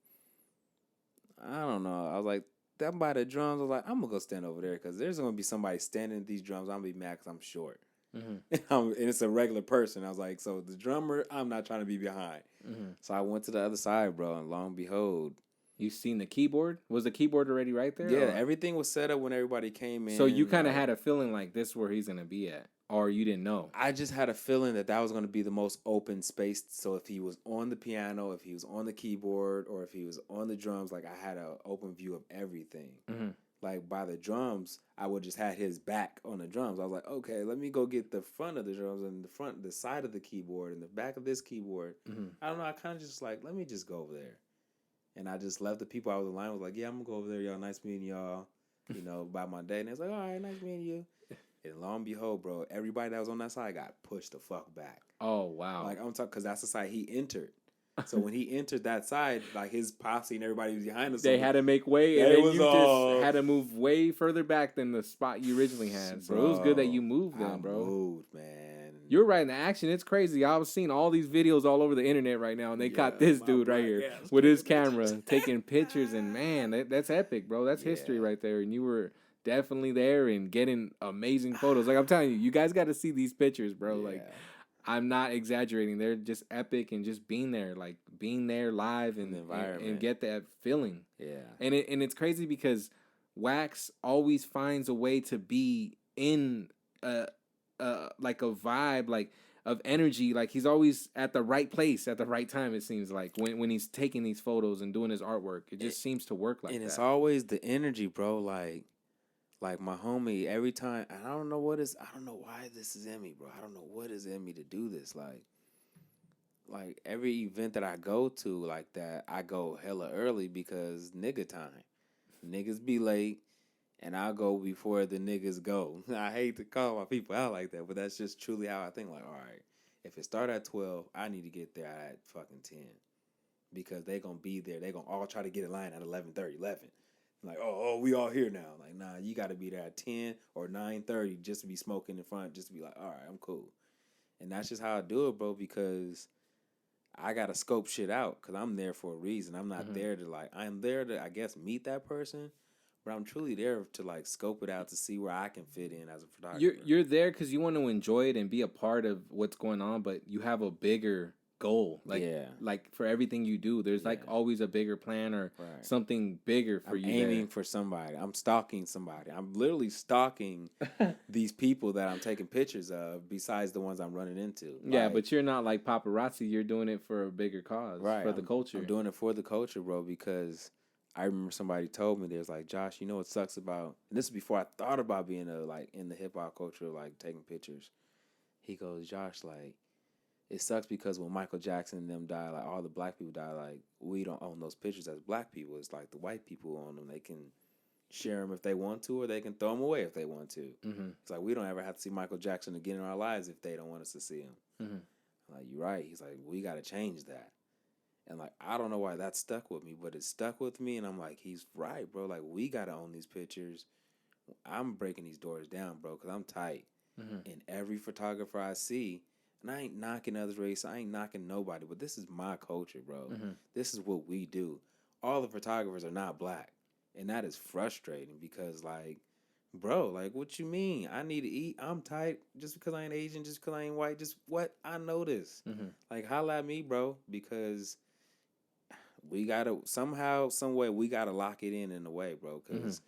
S2: I don't know. I was like, I'm by the drums. I was like, I'm going to go stand over there because there's going to be somebody standing at these drums. I'm going to be mad because I'm short. Mm-hmm. and it's a regular person. I was like, so the drummer, I'm not trying to be behind. Mm-hmm. So I went to the other side, bro, and lo and behold,
S1: you seen the keyboard? Was the keyboard already right there?
S2: Yeah, everything was set up when everybody came in.
S1: So you kind of had a feeling like this is where he's going to be at, or you didn't know?
S2: I just had a feeling that was going to be the most open space. So if he was on the piano, if he was on the keyboard, or if he was on the drums, like I had an open view of everything. Mm-hmm. Like by the drums, I would just had his back on the drums. I was like, okay, let me go get the front of the drums and the side of the keyboard and the back of this keyboard. Mm-hmm. I don't know. I kind of just like, let me just go over there. And I just left the people I was in line. Was like, yeah, I'm going to go over there, y'all. Nice meeting y'all, by my day. And it's like, all right, nice meeting you. And lo and behold, bro, everybody that was on that side got pushed the fuck back.
S1: Oh, wow.
S2: Like, I'm talking, because that's the side he entered. So when he entered that side, like his posse and everybody was behind us.
S1: They had to make way, and then you just had to move way further back than the spot you originally had. So it was good that you moved then, bro.
S2: Moved, man.
S1: You're right in the action. It's crazy. I was seeing all these videos all over the internet right now, and they caught this dude right here with his camera taking pictures, and man, that's epic, bro. That's history right there, and you were definitely there and getting amazing photos. Like I'm telling you, you guys got to see these pictures, bro. Yeah. Like I'm not exaggerating. They're just epic, and just being there, like being there live and the environment and get that feeling. Yeah. And it's crazy because Waxx always finds a way to be in like a vibe, like of energy. Like he's always at the right place at the right time. It seems like when he's taking these photos and doing his artwork, it just seems to work like that.
S2: And it's always the energy, bro. Like my homie, every time I don't know why this is in me, bro. I don't know what is in me to do this. Like every event that I go to like that, I go hella early because nigga time. Niggas be late. And I'll go before the niggas go. I hate to call my people out like that, but that's just truly how I think. Like, all right, if it start at 12, I need to get there at fucking 10. Because they going to be there. They going to all try to get in line at 11:30, 11. Like, oh, we all here now. Like, nah, you got to be there at 10 or 9:30 just to be smoking in front, just to be like, all right, I'm cool. And that's just how I do it, bro, because I got to scope shit out because I'm there for a reason. I'm not there to, like, I'm there to, I guess, meet that person. But I'm truly there to like scope it out to see where I can fit in as a photographer.
S1: You're there because you want to enjoy it and be a part of what's going on, but you have a bigger goal. Like for everything you do, there's like always a bigger plan or something bigger for you.
S2: Aiming for somebody. I'm stalking somebody. I'm literally stalking these people that I'm taking pictures of besides the ones I'm running into.
S1: Yeah, like, but you're not like paparazzi. You're doing it for a bigger cause, for the culture.
S2: I'm doing it for the culture, bro, because I remember somebody told me, there's like, Josh, you know what sucks about, and this is before I thought about being in the hip hop culture, like taking pictures. He goes, Josh, like, it sucks because when Michael Jackson and them die, like all the black people die, like we don't own those pictures as black people. It's like the white people own them. They can share them if they want to, or they can throw them away if they want to. Mm-hmm. It's like we don't ever have to see Michael Jackson again in our lives if they don't want us to see him. Mm-hmm. Like, you're right. He's like, we got to change that. And, like, I don't know why that stuck with me, but it stuck with me. And I'm like, he's right, bro. Like, we got to own these pictures. I'm breaking these doors down, bro, because I'm tight. Mm-hmm. And every photographer I see, and I ain't knocking other race, I ain't knocking nobody, but this is my culture, bro. Mm-hmm. This is what we do. All the photographers are not black. And that is frustrating because, like, bro, like, what you mean? I need to eat. I'm tight just because I ain't Asian, just because I ain't white. Just what? I know this. Mm-hmm. Like, holla at me, bro, because we gotta somehow, some way, we gotta lock it in a way, bro. Because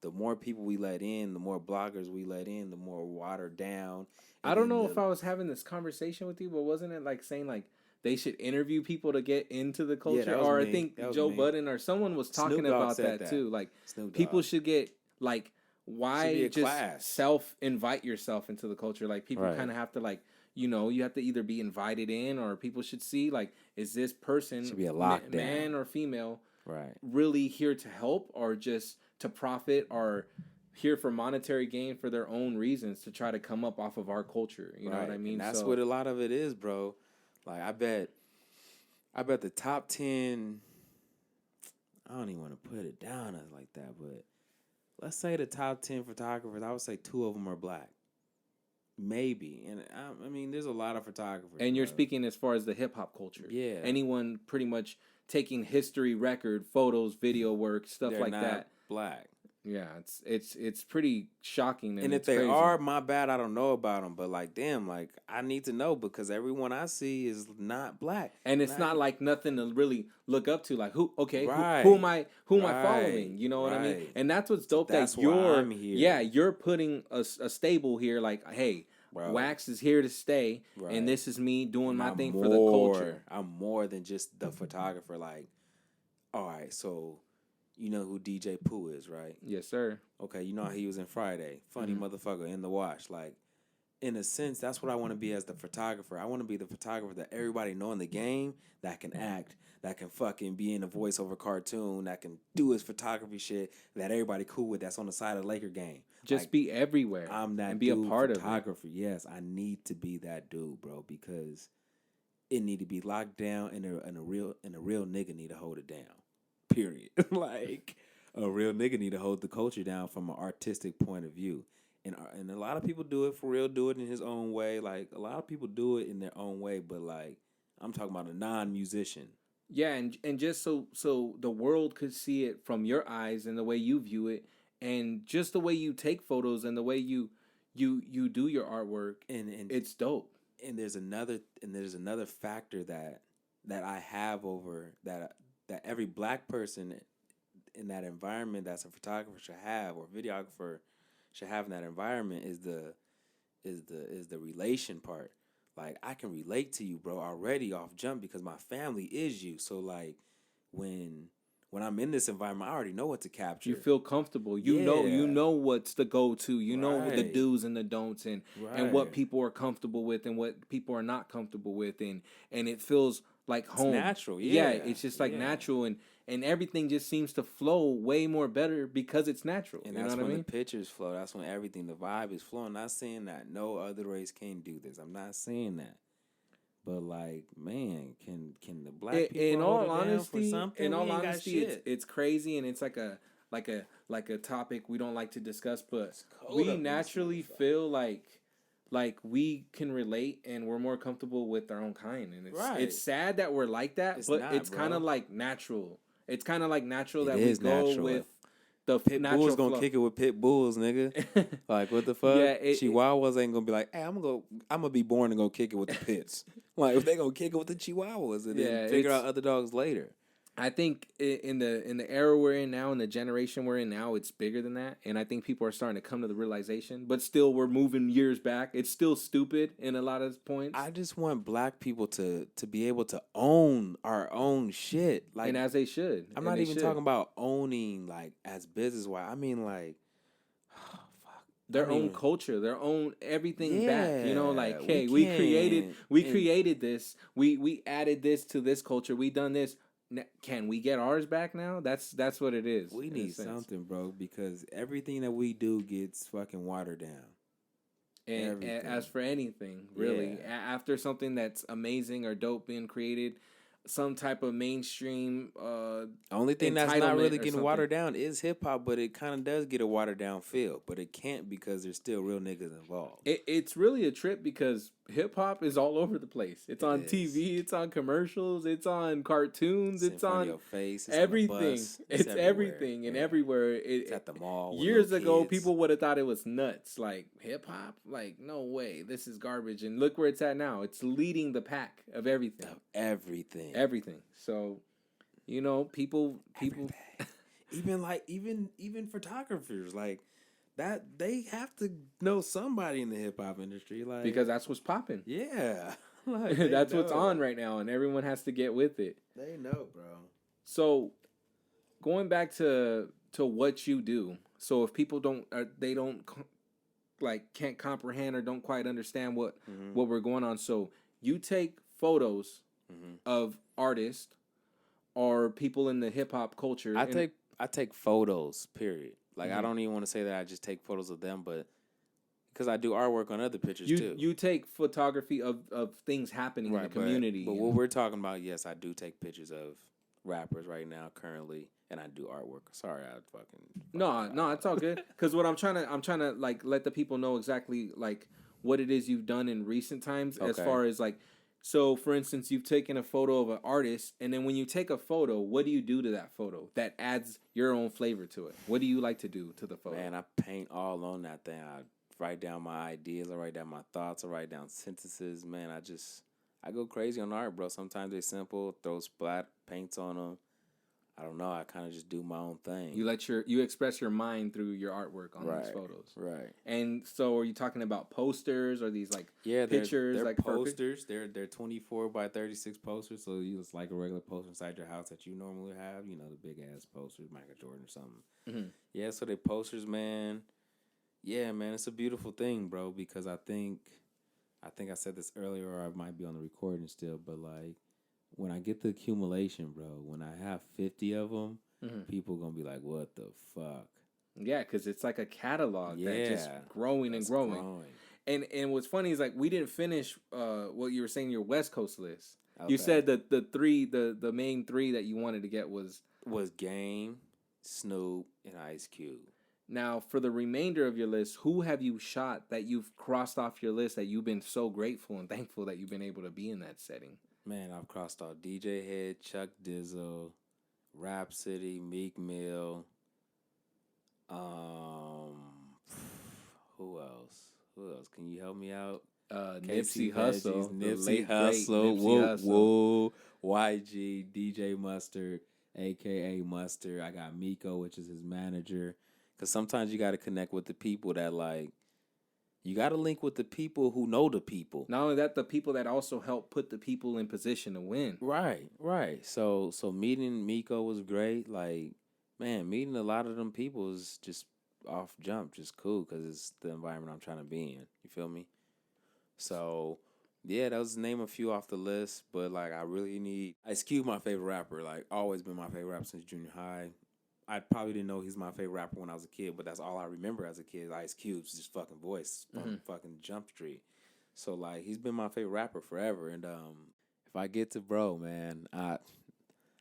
S2: the more people we let in, the more bloggers we let in, the more watered down.
S1: I don't know if I was having this conversation with you, but wasn't it like saying like they should interview people to get into the culture? Or me. I think Joe Budden or someone was talking about that too. Like people should get like, why just self-invite yourself into the culture? Like people kind of have to like, you know, you have to either be invited in or people should see like, is this person,
S2: should be a lockdown,
S1: man or female, really here to help or just to profit or here for monetary gain for their own reasons to try to come up off of our culture. You know what I mean?
S2: And that's what a lot of it is, bro. Like I bet the top 10, I don't even want to put it down as like that, but let's say the top 10 photographers, I would say 2 of them are black. Maybe. And I mean, there's a lot of photographers.
S1: And you're speaking as far as the hip hop culture.
S2: Yeah.
S1: Anyone pretty much taking history record, photos, video work, stuff
S2: They're
S1: like
S2: not
S1: that.
S2: Black.
S1: Yeah, it's pretty shocking.
S2: And if they are, my bad, I don't know about them. But like, damn, like I need to know because everyone I see is not black.
S1: And it's not like nothing to really look up to. Like who am I following? You know what I mean? And that's what's dope.
S2: That's you're here.
S1: Yeah, you're putting a stable here. Like, hey, Waxx is here to stay, and this is me doing my thing for the culture.
S2: I'm more than just the photographer. Like, all right, so. You know who DJ Pooh is, right?
S1: Yes, sir.
S2: Okay, you know how he was in Friday. Funny motherfucker in the wash. Like, in a sense, that's what I want to be as the photographer. I want to be the photographer that everybody know in the game that can act, that can fucking be in a voiceover cartoon, that can do his photography shit, that everybody cool with, that's on the side of the Laker game.
S1: Just like, be everywhere.
S2: I'm that
S1: and be
S2: dude,
S1: a part
S2: photographer.
S1: Of it.
S2: Yes, I need to be that dude, bro, because it need to be locked down and a real nigga need to hold it down. Period. Like, a real nigga need to hold the culture down from an artistic point of view. And a lot of people do it for real, do it in his own way. Like, a lot of people do it in their own way, but, like, I'm talking about a non-musician.
S1: Yeah, and just so the world could see it from your eyes and the way you view it, and just the way you take photos and the way you do your artwork, and it's dope.
S2: And there's another factor that I have over that every black person in that environment that's a photographer should have or videographer should have in that environment is the relation part. like I can relate to you, bro, already off jump because my family is you. So like when I'm in this environment, I already know what to capture.
S1: You feel comfortable.
S2: Yeah.
S1: You know what's the go to. You know the
S2: Right.
S1: do's and the don'ts and what
S2: Right.
S1: people are comfortable with and what people are not comfortable with and it feels like home.
S2: natural,
S1: Yeah,
S2: yeah,
S1: it's just like
S2: yeah.
S1: natural and everything just seems to flow way more better because it's natural.
S2: And
S1: you
S2: that's
S1: know what
S2: when
S1: I mean?
S2: the pictures flow. That's when everything, the vibe is flowing. Not saying that no other race can do this. I'm not saying that. But like, man, can the black people
S1: In all
S2: hold it down
S1: honesty,
S2: for something?
S1: in
S2: We
S1: all
S2: ain't got
S1: honesty,
S2: shit.
S1: it's crazy and it's like a topic we don't like to discuss, but
S2: cold up
S1: we
S2: in this
S1: naturally
S2: motherfucker.
S1: feel like we can relate and we're more comfortable with our own kind, and
S2: Right.
S1: it's sad that we're like that,
S2: It's
S1: but
S2: not,
S1: it's kind of
S2: bro.
S1: like natural. It's kind of like natural
S2: It
S1: that we
S2: is
S1: go
S2: natural.
S1: with the
S2: Pit
S1: natural
S2: bulls gonna
S1: flow.
S2: kick it with pit bulls, nigga. Like what the fuck?
S1: Yeah,
S2: Chihuahuas ain't gonna be like, hey, I'm gonna be born and go kick it with the pits. Like if they gonna kick it with the Chihuahuas and
S1: Yeah,
S2: then figure
S1: it's-
S2: out other dogs later.
S1: I think in the era we're in now, in the generation we're in now, it's bigger than that, and I think people are starting to come to the realization. But still, we're moving years back. It's still stupid in a lot of points.
S2: I just want black people to be able to own our own shit. Like,
S1: and as they should.
S2: I'm
S1: and
S2: not
S1: they
S2: even
S1: should.
S2: talking about owning like as business wise. I mean like, fuck,
S1: Their
S2: I
S1: own
S2: mean,
S1: culture, their own everything back. You know, like,
S2: Yeah,
S1: hey, we created this. We added this to this culture. We done this. Can we get ours back now? That's what it is.
S2: We
S1: in a
S2: need
S1: sense.
S2: something, bro, because everything that we do gets fucking watered down.
S1: And
S2: Everything.
S1: as for anything, really,
S2: Yeah.
S1: after something that's amazing or dope being created, some type of mainstream
S2: Only thing that's not
S1: entitlement
S2: really
S1: or
S2: getting
S1: something.
S2: watered down is hip hop, but it kind of does get a watered down feel. But it can't because there's still real niggas involved.
S1: It's really a trip because hip hop is all over the place. It's on
S2: is.
S1: TV, it's on commercials, it's on cartoons,
S2: It's in
S1: it's
S2: front
S1: on
S2: of your face, it's
S1: everything.
S2: on the bus,
S1: It's
S2: everywhere.
S1: everything and
S2: Yeah.
S1: everywhere.
S2: It's at the mall. with
S1: Years
S2: little
S1: ago,
S2: kids.
S1: people would have thought it was nuts. Like hip hop, like no way, this is garbage. And look where it's at now. It's leading the pack of everything.
S2: Everything.
S1: Everything. So, you know, people.
S2: even photographers like that, they have to know somebody in the hip hop industry, like
S1: Because that's what's popping.
S2: yeah, like, they
S1: That's what's
S2: know.
S1: on right now, and everyone has to get with it.
S2: They know, bro.
S1: So, going back to what you do. So, if people can't comprehend or don't quite understand what we're going on. So, you take photos of artists or people in the hip hop culture.
S2: I take photos, period. Like I don't even want to say that I just take photos of them, but because I do artwork on other pictures too.
S1: You take photography of things happening in the community.
S2: But what we're talking about, yes, I do take pictures of rappers right now currently, and I do artwork. Sorry, I fucking
S1: No, it's all good. Because what I'm trying to like let the people know exactly like what it is you've done in recent times, as far as like. So, for instance, you've taken a photo of an artist, and then when you take a photo, what do you do to that photo that adds your own flavor to it? What do you like to do to the photo?
S2: Man, I paint all on that thing. I write down my ideas. I write down my thoughts. I write down sentences. Man, I go crazy on art, bro. Sometimes they're simple. Throw splat paints on them. I don't know. I kind of just do my own thing.
S1: You express your mind through your artwork on these photos.
S2: Right.
S1: And so, are you talking about posters or these like
S2: pictures?
S1: they're
S2: like posters. They're 24 by 36 posters. So it's like a regular poster inside your house that you normally have. You know, the big ass posters, Michael Jordan or something.
S1: Mm-hmm.
S2: Yeah. So they posters, man. Yeah, man. It's a beautiful thing, bro. Because I think I said this earlier, or I might be on the recording still, but like. When I get the accumulation, bro, when I have 50 of them, people going to be like, what the fuck?
S1: Yeah, because it's like a catalog that's just growing and growing. And what's funny is like we didn't finish what you were saying, your West Coast list. Okay. You said that the main three that you wanted to get was
S2: Game, Snoop, and Ice Cube.
S1: Now, for the remainder of your list, who have you shot that you've crossed off your list that you've been so grateful and thankful that you've been able to be in that setting?
S2: Man, I've crossed off DJ Head, Chuck Dizzle, Rhapsody, Meek Mill. Who else? Can you help me out?
S1: Nipsey Hussle.
S2: Nipsey Hussle. Whoa. YG, DJ Mustard, a.k.a. Mustard. I got Miko, which is his manager. Because sometimes you got to connect with the people that, like, You got to link with the people who know the people.
S1: Not only that, the people that also help put the people in position to win.
S2: Right, right. So meeting Miko was great. Like, man, meeting a lot of them people is just off jump, just cool because it's the environment I'm trying to be in. You feel me? So, yeah, that was to name a few off the list, but like I really need Ice Cube, my favorite rapper. Like, always been my favorite rapper since junior high. I probably didn't know he's my favorite rapper when I was a kid, but that's all I remember as a kid. Ice Cube's just fucking voice from fucking Jump Street. So like he's been my favorite rapper forever. And if I get to bro, man, I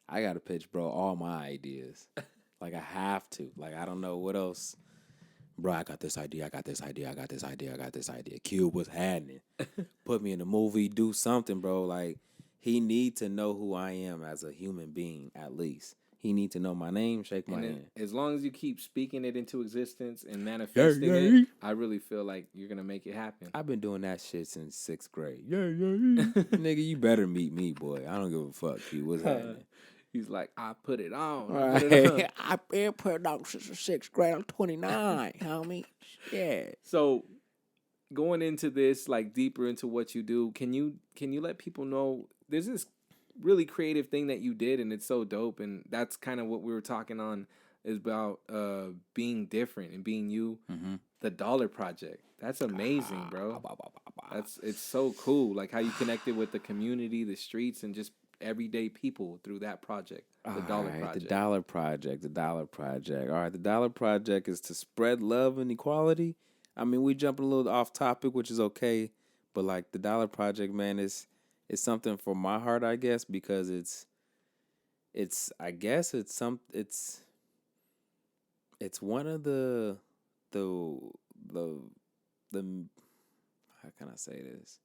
S2: gotta pitch bro all my ideas. Like I have to. Like I don't know what else. Bro, I got this idea. I got this idea. I got this idea. I got this idea. Cube was happening. Put me in a movie. Do something, bro. Like he need to know who I am as a human being at least. He need to know my name, shake my hand.
S1: As long as you keep speaking it into existence and manifesting it, I really feel like you're going to make it happen.
S2: I've been doing that shit since 6th grade. Nigga, you better meet me, boy. I don't give a fuck, Q. What's happening?
S1: He's like, I put it on.
S2: Right. I've been putting on since the 6th grade. I'm 29, homie. Yeah.
S1: So going into this, like deeper into what you do, can you let people know there's this really creative thing that you did and it's so dope, and that's kind of what we were talking on is about being different and being you. The Dollar Project, that's amazing, bro. It's so cool, like how you connected with the community, the streets, and just everyday people through that project. The Dollar Project.
S2: The Dollar Project. All right, the Dollar Project is to spread love and equality. I mean, we jumping a little off topic, which is okay, but like the Dollar Project, man, it's something for my heart, I guess, because it's one of the how can I say this?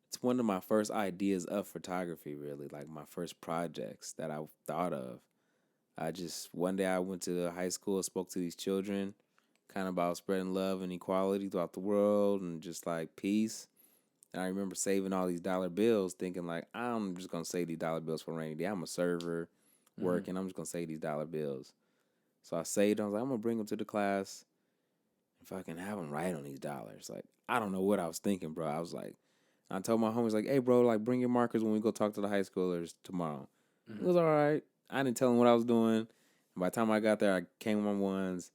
S2: It's one of my first ideas of photography, really, like my first projects that I thought of. One day I went to high school, spoke to these children, kind of about spreading love and equality throughout the world and just like peace. And I remember saving all these dollar bills, thinking like, I'm just going to save these dollar bills for a rainy day. I'm a server working. I'm just going to save these dollar bills. So I saved them. I was like, I'm going to bring them to the class and fucking have them write on these dollars. Like, I don't know what I was thinking, bro. I was like, I told my homies, like, hey, bro, like, bring your markers when we go talk to the high schoolers tomorrow. It was all right. I didn't tell them what I was doing. And by the time I got there, I came on ones.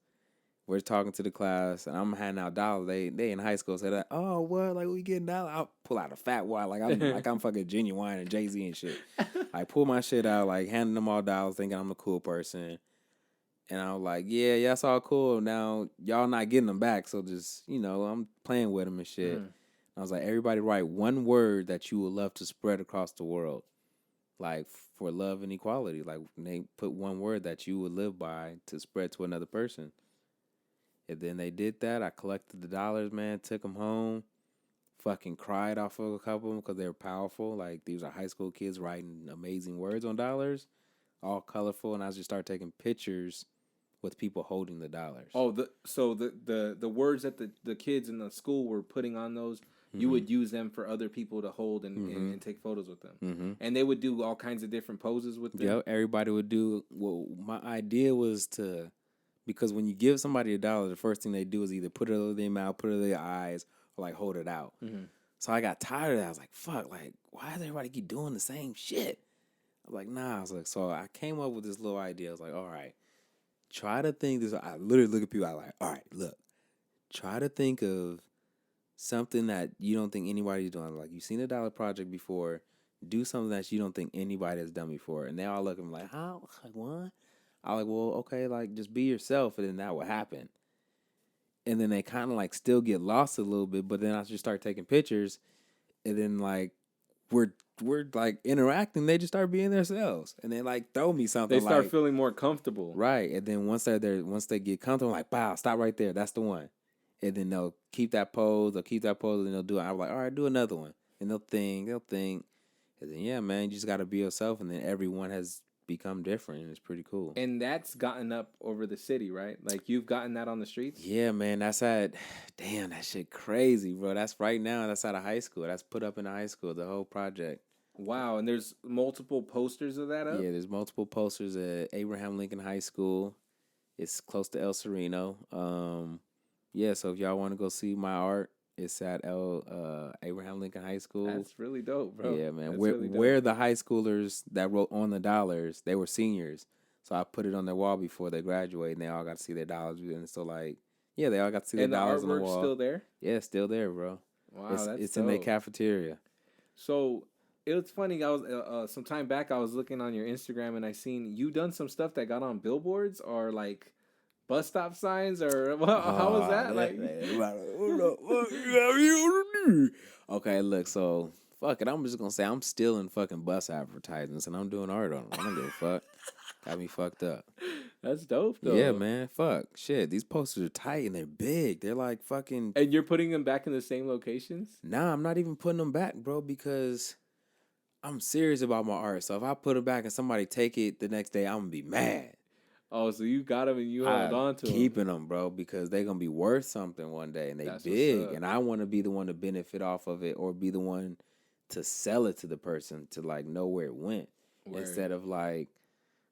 S2: We're talking to the class, and I'm handing out dollars. They in high school, so they're like, oh, what? Like, we getting dollars? I'll pull out a fat wad. Like, I'm fucking Genuine and Jay-Z and shit. I pull my shit out, like, handing them all dollars, thinking I'm a cool person. And I was like, yeah, that's all cool. Now, y'all not getting them back, so just, I'm playing with them and shit. I was like, everybody write one word that you would love to spread across the world. Like, for love and equality. Like, they put one word that you would live by to spread to another person. And then they did that. I collected the dollars, man, took them home. Fucking cried off of a couple of them because they were powerful. Like, these are high school kids writing amazing words on dollars, all colorful. And I just started taking pictures with people holding the dollars.
S1: Oh, the words that the kids in the school were putting on those, you would use them for other people to hold and take photos with them. And they would do all kinds of different poses with them.
S2: Yeah, everybody would do. Well, my idea was to, because when you give somebody $1, the first thing they do is either put it over their mouth, put it over their eyes, or like hold it out. So I got tired of that. I was like, fuck, like, why does everybody keep doing the same shit? I was like, nah. I was like, so I came up with this little idea. I was like, all right, try to think this. I literally look at people. I like, all right, look, try to think of something that you don't think anybody's doing. Like, you've seen a Dollar Project before. Do something that you don't think anybody has done before. And they all look at me like, how? Like, what? I was like, well, okay, like, just be yourself, and then that will happen. And then they kind of, like, still get lost a little bit, but then I just start taking pictures, and then, like, we're like, interacting. They just start being themselves, and they, like, throw me something.
S1: They start feeling more comfortable.
S2: Right, and then once they're there, once they get comfortable, I'm like, wow, stop right there. That's the one. And then they'll keep that pose, and they'll do it. I'm like, all right, do another one. And they'll think. And then, yeah, man, you just got to be yourself, and then everyone has become different, and it's pretty cool.
S1: And that's gotten up over the city, right? Like, you've gotten that on the streets?
S2: Yeah, man, that's at, damn, that shit crazy, bro. That's right now, that's out of high school. That's put up in high school, the whole project.
S1: Wow, and there's multiple posters of that up?
S2: Yeah, there's multiple posters at Abraham Lincoln High School. It's close to El Sereno. yeah, so if y'all want to go see my art, it's at Abraham Lincoln High School.
S1: That's really dope, bro.
S2: Yeah, man.
S1: That's
S2: Where
S1: really dope.
S2: where the high schoolers that wrote on the dollars, they were seniors. So I put it on their wall before they graduate, and they all got to see their dollars. And so, like, yeah, they all got to see their dollars on the
S1: artwork's
S2: wall.
S1: still there?
S2: Yeah, it's still there, bro.
S1: Wow,
S2: it's
S1: that's
S2: it's
S1: dope.
S2: in their cafeteria.
S1: So it was funny. I was some time back. I was looking on your Instagram, and I seen you done some stuff that got on billboards or like bus stop signs, or how was that? Like,
S2: okay, look, so fuck it. I'm just gonna say I'm stealing fucking bus advertisements and I'm doing art on them. I don't give a fuck. Got me fucked up.
S1: that's dope, though.
S2: Yeah, man. Fuck. Shit. These posters are tight and they're big. They're like fucking.
S1: And you're putting them back in the same locations?
S2: Nah, I'm not even putting them back, bro, because I'm serious about my art. So if I put it back and somebody take it the next day, I'm gonna be mad.
S1: Oh, so you got them and you held on to them.
S2: Keeping them, bro, because they're gonna be worth something one day, and they
S1: That's
S2: big, and I want to be the one to benefit off of it, or be the one to sell it to the person to like know where it went, instead of like,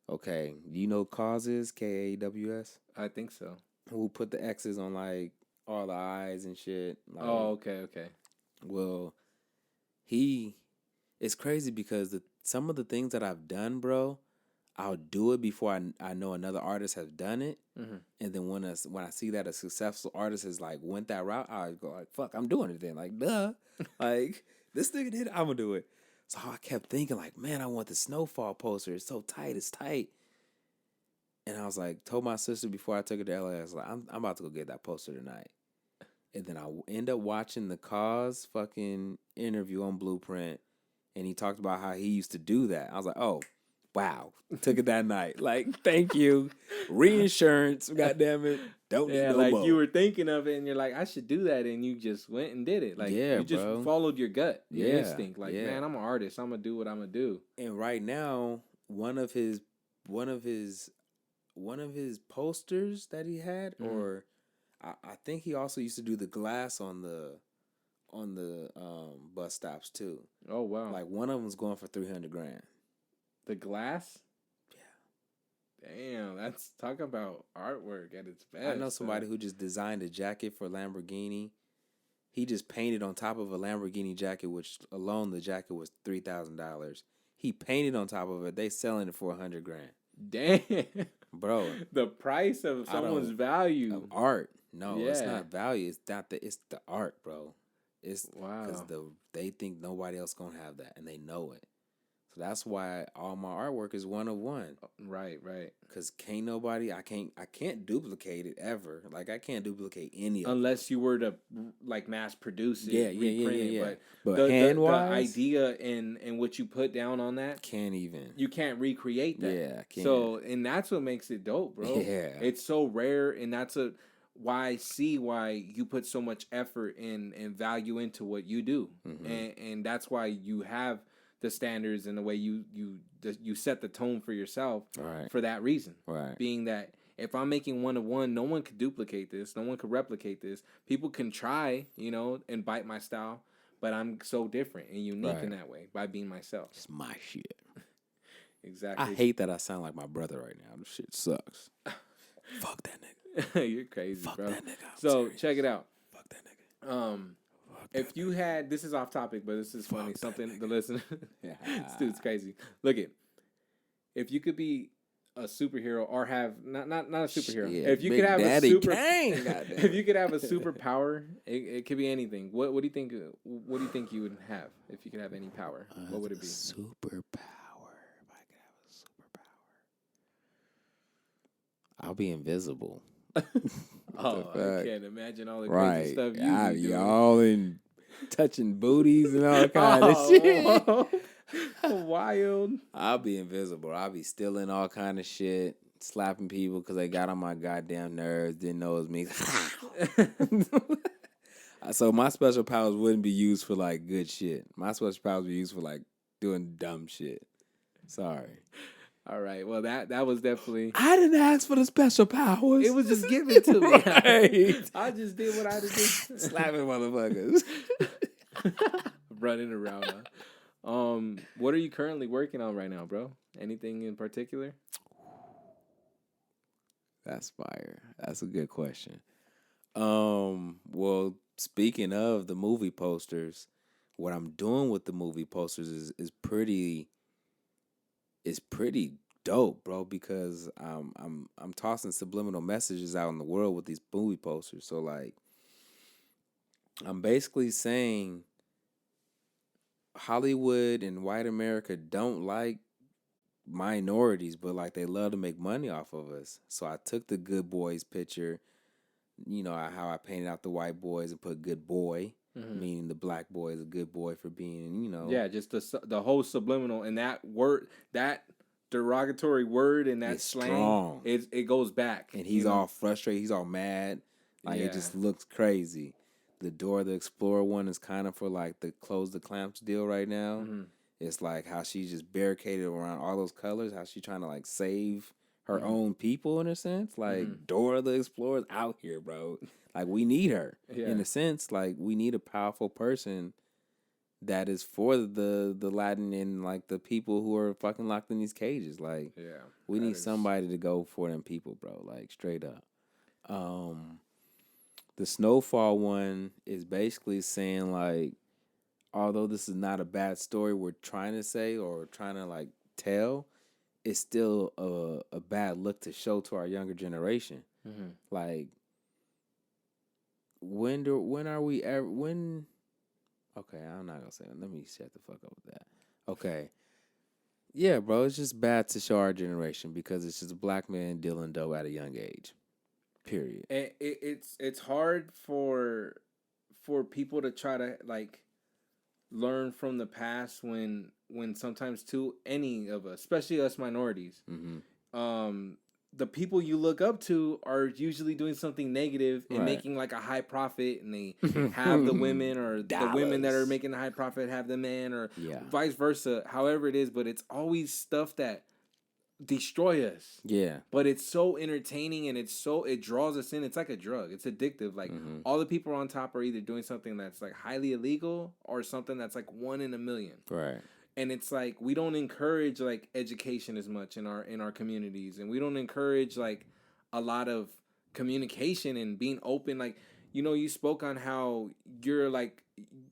S2: okay, you know, causes KAWS.
S1: I think so.
S2: Who put the X's on like all the I's and shit. Like,
S1: Oh, okay.
S2: well, it's crazy because some of the things that I've done, bro, I'll do it before I know another artist has done it, and then when I see that a successful artist has like went that route, I go like, "Fuck, I'm doing it then." Like, duh, like this nigga did it, I'm gonna do it. So I kept thinking like, man, I want the Snowfall poster. It's so tight, it's tight. And I was like, told my sister before I took her to LA, I was like, I'm about to go get that poster tonight. And then I end up watching the Cause fucking interview on Blueprint, and he talked about how he used to do that. I was like, oh. Wow, took it that night. Like, thank you, reinsurance. Goddamn it, don't need no
S1: like
S2: more.
S1: you were thinking of it, and you're like, I should do that, and you just went and did it. Like, you just followed your gut, your instinct. Like, man, I'm an artist. I'm gonna do what I'm gonna do.
S2: And right now, one of his posters that he had, or I think he also used to do the glass on the bus stops too.
S1: Oh wow!
S2: Like one of them's going for $300,000.
S1: The glass?
S2: Yeah.
S1: Damn, that's talk about artwork at its best.
S2: I know somebody who just designed a jacket for Lamborghini. He just painted on top of a Lamborghini jacket, which alone the jacket was $3,000. He painted on top of it. They selling it for $100,000.
S1: Damn,
S2: bro.
S1: The price of someone's value
S2: of art. No, it's not value. It's not it's the art, bro. It's because they think nobody else gonna have that, and they know it. So that's why all my artwork is one of one.
S1: Right.
S2: Because I can't duplicate it ever. Like I can't duplicate any of it.
S1: Unless you were to like mass produce it, reprint it.
S2: But
S1: the
S2: hand-wise,
S1: the idea and what you put down on that, you can't recreate that.
S2: Yeah, I can't.
S1: So, and that's what makes it dope, bro.
S2: Yeah.
S1: It's so rare, and that's why I see why you put so much effort and value into what you do. And that's why you have the standards and the way you set the tone for yourself for that reason.
S2: Right.
S1: Being that if I'm making one of one, no one could duplicate this. No one could replicate this. People can try, and bite my style, but I'm so different and unique in that way by being myself.
S2: It's my shit.
S1: Exactly.
S2: I hate that I sound like my brother right now. This shit sucks. Fuck that nigga.
S1: You're crazy,
S2: Fuck
S1: bro.
S2: that nigga.
S1: So check it out.
S2: Fuck that nigga.
S1: If you had, this is off topic, but this is funny. Something the listener, this dude's crazy. Look it. If you could be a superhero or have not a superhero, if you could have if you could have a superpower, it could be anything. What do you think? What do you think you would have if you could have any power? What would it be?
S2: Superpower. If I could have a superpower, I'll be invisible.
S1: I can't imagine all the crazy stuff you be doing.
S2: Y'all in touching booties and all kind of shit.
S1: Wild.
S2: I'll be invisible. I'll be stealing all kind of shit, slapping people because they got on my goddamn nerves, didn't know it was me. So my special powers wouldn't be used for like good shit. My special powers would be used for like doing dumb shit. Sorry.
S1: All right. Well, that was definitely.
S2: I didn't ask for the special powers.
S1: It was just given to me.
S2: Right.
S1: I just did what I had to do.
S2: Slapping motherfuckers.
S1: Running around. What are you currently working on right now, bro? Anything in particular?
S2: That's fire. That's a good question. Well, speaking of the movie posters, what I'm doing with the movie posters is pretty dope, bro. Because I'm tossing subliminal messages out in the world with these movie posters. So like, I'm basically saying Hollywood and white America don't like minorities, but like they love to make money off of us. So I took the good boys picture, how I painted out the white boys and put good boy, meaning the black boy is a good boy for being.
S1: Yeah, just the whole subliminal and that word, that derogatory word and that
S2: It's
S1: slang,
S2: strong.
S1: it goes back.
S2: And he's all frustrated, he's all mad. Like it just looks crazy. The Dora the Explorer one is kind of for like the close the clamps deal right now. It's like how she's just barricaded around all those colors, how she's trying to like save her own people in a sense. Like Dora the Explorer's out here, bro. Like we need her. In a sense, like we need a powerful person that is for the Latin and like the people who are fucking locked in these cages. Like we need somebody to go for them people, bro. Like straight up. The Snowfall one is basically saying like, although this is not a bad story we're trying to say or trying to like tell, it's still a bad look to show to our younger generation. Like, when are we ever when? Okay, I'm not gonna say it. Let me shut the fuck up with that. Okay, yeah, bro, it's just bad to show our generation because it's just a black man dealing dope at a young age. Period.
S1: And it's hard for people to try to like learn from the past when sometimes too any of us, especially us minorities, the people you look up to are usually doing something negative and making like a high profit, and they have the women or the women that are making the high profit have the men or vice versa, however it is, but it's always stuff that destroy us. Yeah. But it's so entertaining and it draws us in. It's like a drug. It's addictive. Like all the people on top are either doing something that's like highly illegal or something that's like 1 in a million. Right. And it's like we don't encourage like education as much in our communities, and we don't encourage like a lot of communication and being open. Like, you spoke on how you're like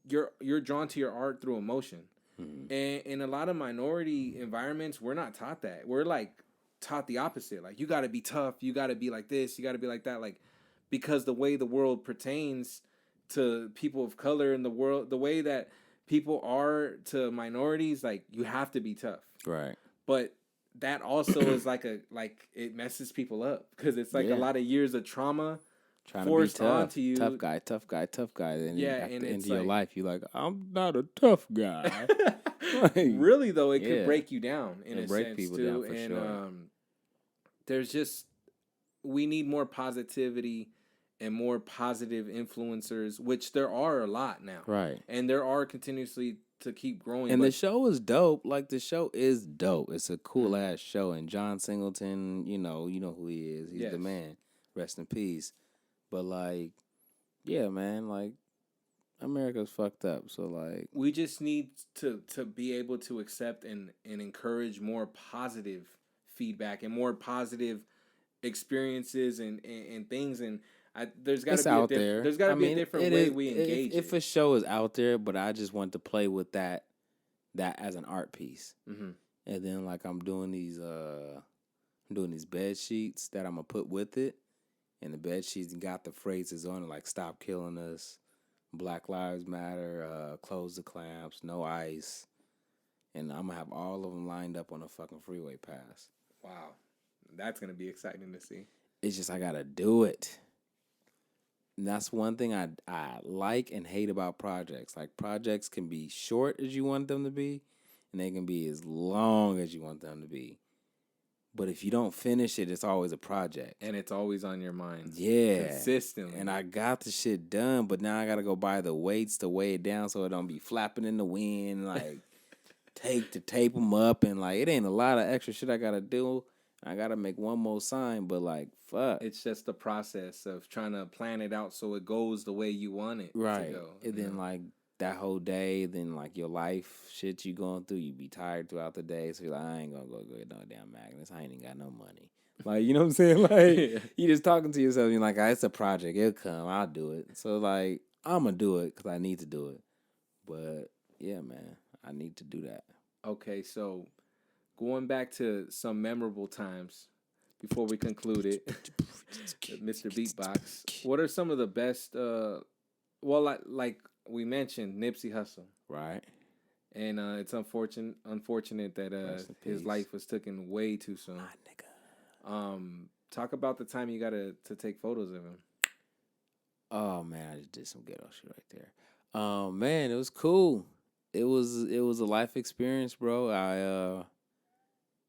S1: you're drawn to your art through emotion. And in a lot of minority environments, we're not taught that. We're like taught the opposite. Like, you got to be tough. You got to be like this. You got to be like that. Like, because the way the world pertains to people of color in the world, the way that people are to minorities, like, you have to be tough. Right. But that also is like it messes people up because it's like a lot of years of trauma
S2: trying forced to be tough. Onto you. Tough guy. And at the end of your life, you're like, I'm not a tough guy.
S1: Like, really, though, it could break you down in a break sense, people too. Down for sure. There's just, we need more positivity and more positive influencers, which there are a lot now. Right. And there are continuously to keep growing.
S2: And the show is dope. Like, the show is dope. It's a cool ass show. And John Singleton, you know who he is. He's the man. Rest in peace. But, like, yeah, man, like, America's fucked up. So, like,
S1: we just need to be able to accept and encourage more positive feedback and more positive experiences and things. And there's got to be there's got to be a different way we engage.
S2: If a show is out there, but I just want to play with that as an art piece. And then, like, I'm doing these bed sheets that I'm gonna put with it. And the bed sheets got the phrases on it like "Stop killing us," "Black Lives Matter," "Close the clamps," "No ice," and I'm gonna have all of them lined up on a fucking freeway pass.
S1: Wow, that's gonna be exciting to see.
S2: It's just I gotta do it. And that's one thing I like and hate about projects. Like, projects can be short as you want them to be, and they can be as long as you want them to be. But if you don't finish it, it's always a project.
S1: And it's always on your mind.
S2: Yeah.
S1: Consistently.
S2: And I got the shit done, but now I got to go buy the weights to weigh it down so it don't be flapping in the wind. Like, tape them up. And, like, it ain't a lot of extra shit I got to do. I got to make one more sign, but, like, fuck.
S1: It's just the process of trying to plan it out so it goes the way you want it to go.
S2: And then, like, that whole day, then, like, your life shit you going through, you be tired throughout the day, so you're like, I ain't gonna go get no damn Magnus, I ain't even got no money. Like, you know what I'm saying? Like, you just talking to yourself. You're like, it's a project. It'll come. I'll do it. So, like, I'm going to do it because I need to do it. But, yeah, man, I need to do that.
S1: Okay, so going back to some memorable times before we conclude it, Mr. Beatbox, what are some of the best, like we mentioned, Nipsey Hussle.
S2: Right.
S1: And it's unfortunate that his life was taken way too soon.
S2: My nigga.
S1: Talk about the time you got to take photos of him.
S2: Oh man, I just did some ghetto shit right there. Man, it was cool. It was a life experience, bro. I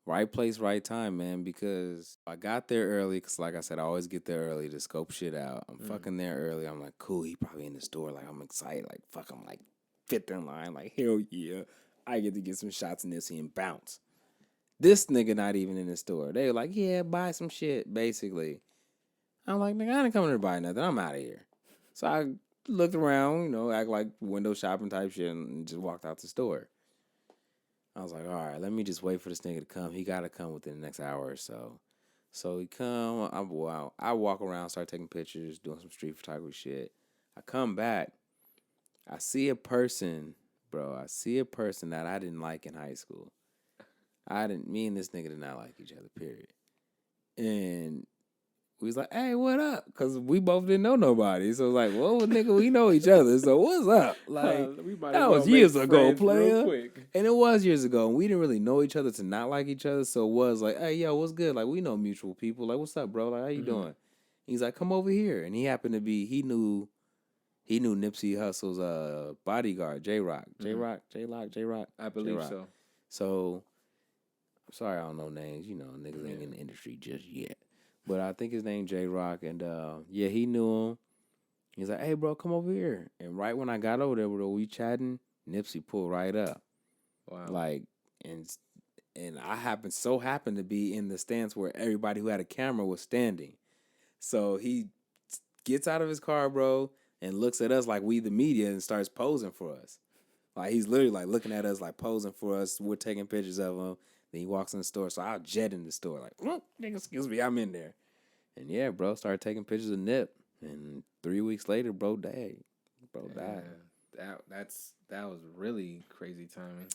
S2: right place, right time, man. Because I got there early. Cause like I said, I always get there early to scope shit out. I'm fucking there early. I'm like, cool. He probably in the store. Like I'm excited. Like fuck. I'm like fifth in line. Like hell yeah, I get to get some shots in this and bounce. This nigga not even in the store. They were like, yeah, buy some shit, basically. I'm like, nigga, I ain't coming to buy nothing. I'm out of here. So I looked around, act like window shopping type shit and just walked out the store. I was like, all right, let me just wait for this nigga to come. He got to come within the next hour or so. So he come, I walk around, start taking pictures, doing some street photography shit. I come back. I see a person, bro. I see a person that I didn't like in high school. Me and this nigga did not like each other, period. And we was like, hey, what up? Because we both didn't know nobody. So it was like, well, nigga, we know each other. So what's up? Like, that was years ago, player. And it was years ago. And we didn't really know each other to not like each other. So it was like, hey, yo, what's good? Like, we know mutual people. Like, what's up, bro? Like, how you doing? He's like, come over here. And he happened to be, he knew Nipsey Hussle's bodyguard, J-Rock. J-Rock?
S1: I believe
S2: J-Rock.
S1: so.
S2: So, I'm sorry I don't know names. Niggas ain't in the industry just yet. But I think his name J-Rock. And, yeah, he knew him. He's like, hey, bro, come over here. And right when I got over there, bro, we chatting, Nipsey pulled right up.
S1: Wow.
S2: Like, and I happened to be in the stance where everybody who had a camera was standing. So he gets out of his car, bro, and looks at us like we the media and starts posing for us. Like, he's literally, like, looking at us, like, posing for us. We're taking pictures of him. Then he walks in the store. So I'll jet in the store. Like, nigga, excuse me, I'm in there. And, yeah, bro, started taking pictures of Nip. And 3 weeks later, bro died. Died.
S1: That was really crazy timing.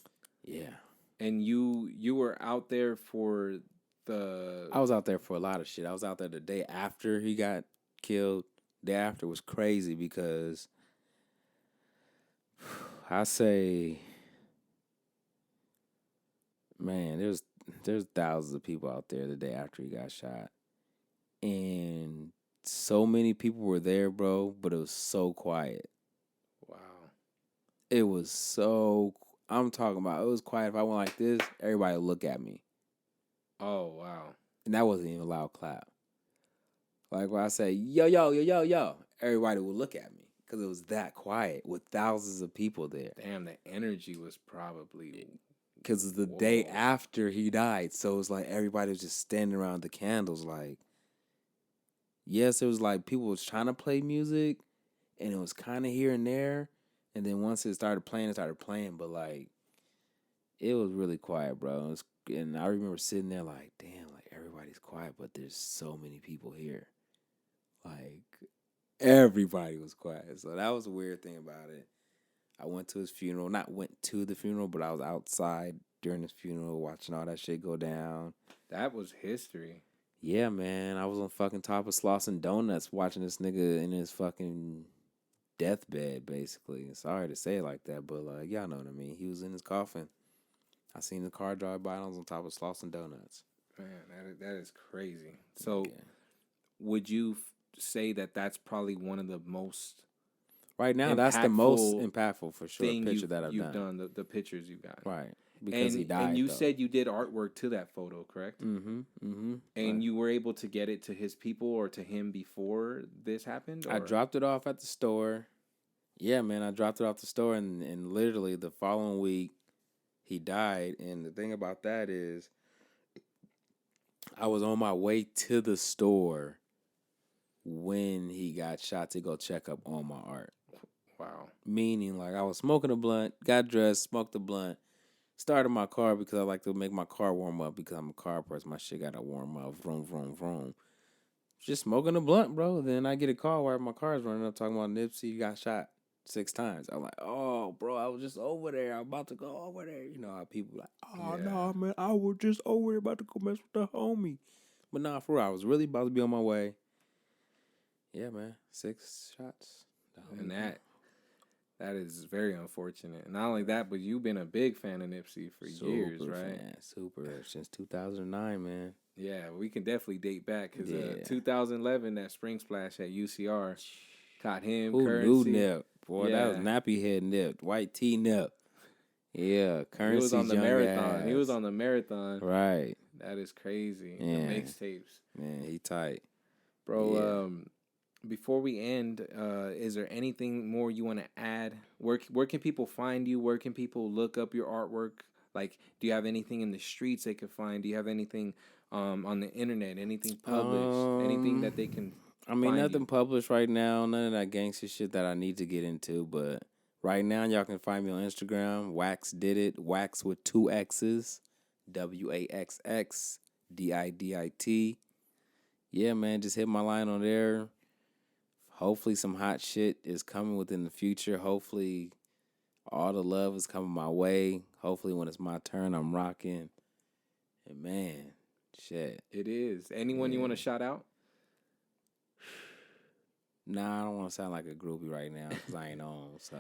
S2: Yeah.
S1: And you were out there for the...
S2: I was out there for a lot of shit. I was out there the day after he got killed. The day after was crazy because I say, man, there's thousands of people out there the day after he got shot. And so many people were there, bro, but it was so quiet.
S1: Wow.
S2: It was so... I'm talking about, it was quiet. If I went like this, everybody would look at me.
S1: Oh, wow.
S2: And that wasn't even a loud clap. Like when I say, yo, yo, yo, yo, yo, everybody would look at me because it was that quiet with thousands of people there.
S1: Damn, the energy was probably...
S2: Because it's the day after he died. So it was like everybody was just standing around the candles like... Yes, it was like people was trying to play music and it was kind of here and there. And then once it started playing, but like, it was really quiet, bro. And I remember sitting there like, damn, like everybody's quiet, but there's so many people here. Like, everybody was quiet. So that was a weird thing about it. I went to his funeral, not went to the funeral, but I was outside during his funeral watching all that shit go down.
S1: That was history.
S2: Yeah, man. I was on fucking top of Slauson Donuts watching this nigga in his fucking... deathbed, basically. Sorry to say it like that, but like y'all know what I mean. He was in his coffin. I seen the car drive by and I was on top of Slauson Donuts.
S1: Man, that is crazy. So, would you say that that's probably one of the most
S2: right now? That's the most impactful for sure. Picture that I've done.
S1: The pictures you got,
S2: right? Because he died.
S1: And you said you did artwork to that photo, correct?
S2: Mm-hmm.
S1: And you were able to get it to his people or to him before this happened? Or?
S2: I dropped it off at the store. Yeah, man, I dropped it off the store, and literally the following week, he died. And the thing about that is, I was on my way to the store when he got shot to go check up on my art.
S1: Wow.
S2: Meaning, like, I was smoking a blunt, got dressed, smoked a blunt, started my car because I like to make my car warm up because I'm a car person. My shit gotta warm up. Vroom, vroom, vroom. Just smoking a blunt, bro. Then I get a call where my car is running up talking about Nipsey got shot 6 times. I'm like, oh, bro, I was just over there. I'm about to go over there. You know how people like, oh, no, man, I was just over there about to go mess with the homie. But nah, for real, I was really about to be on my way. Yeah, man, 6 shots.
S1: And that is very unfortunate. And not only that, but you've been a big fan of Nipsey for years, right?
S2: Super since 2009, man.
S1: Yeah, we can definitely date back because 2011, that Spring Splash at UCR caught him.
S2: Who
S1: Currency.
S2: knew Nip? Boy, that was nappy head Nip, white tee Nip. Yeah, Currency.
S1: He was on the marathon.
S2: Ass.
S1: He was on the marathon.
S2: Right.
S1: That is crazy.
S2: Yeah.
S1: The mixtapes.
S2: Man, he tight.
S1: Bro, before we end, is there anything more you want to add? Where can people find you? Where can people look up your artwork? Like, do you have anything in the streets they could find? Do you have anything on the internet? Anything published? Anything that they can
S2: nothing published right now. None of that gangster shit that I need to get into. But right now, y'all can find me on Instagram. Waxx did it. Waxx with 2 X's. WAXXDIDIT. Yeah, man, just hit my line on there. Hopefully some hot shit is coming within the future. Hopefully all the love is coming my way. Hopefully when it's my turn, I'm rocking. And man, shit.
S1: It is. Anyone you want to shout out?
S2: Nah, I don't want to sound like a groupie right now because I ain't on. So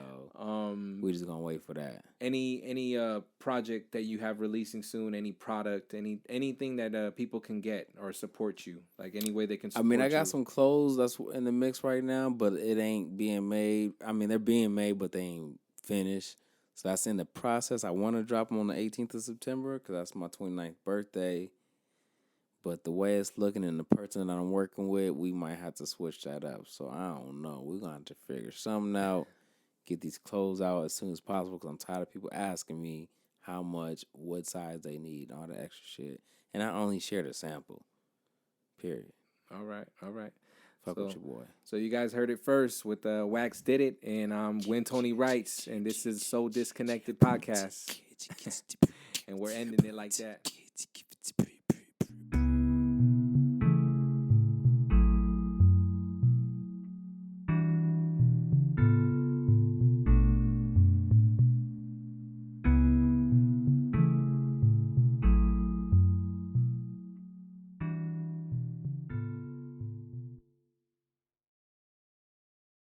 S2: we just gonna wait for that.
S1: Any project that you have releasing soon? Any product? Anything that people can get or support you? Like any way they can support you?
S2: I got some clothes that's in the mix right now, but it ain't being made. I mean, they're being made, but they ain't finished. So that's in the process. I want to drop them on the 18th of September because that's my 29th birthday. But the way it's looking and the person that I'm working with, we might have to switch that up. So I don't know. We're going to have to figure something out, get these clothes out as soon as possible because I'm tired of people asking me how much, what size they need, all the extra shit. And I only shared a sample, period.
S1: All right.
S2: Fuck with your boy.
S1: So you guys heard it first with Waxx Did It, and I'm When Tony Writes, and this is So Disconnected Podcast. And we're ending it like that.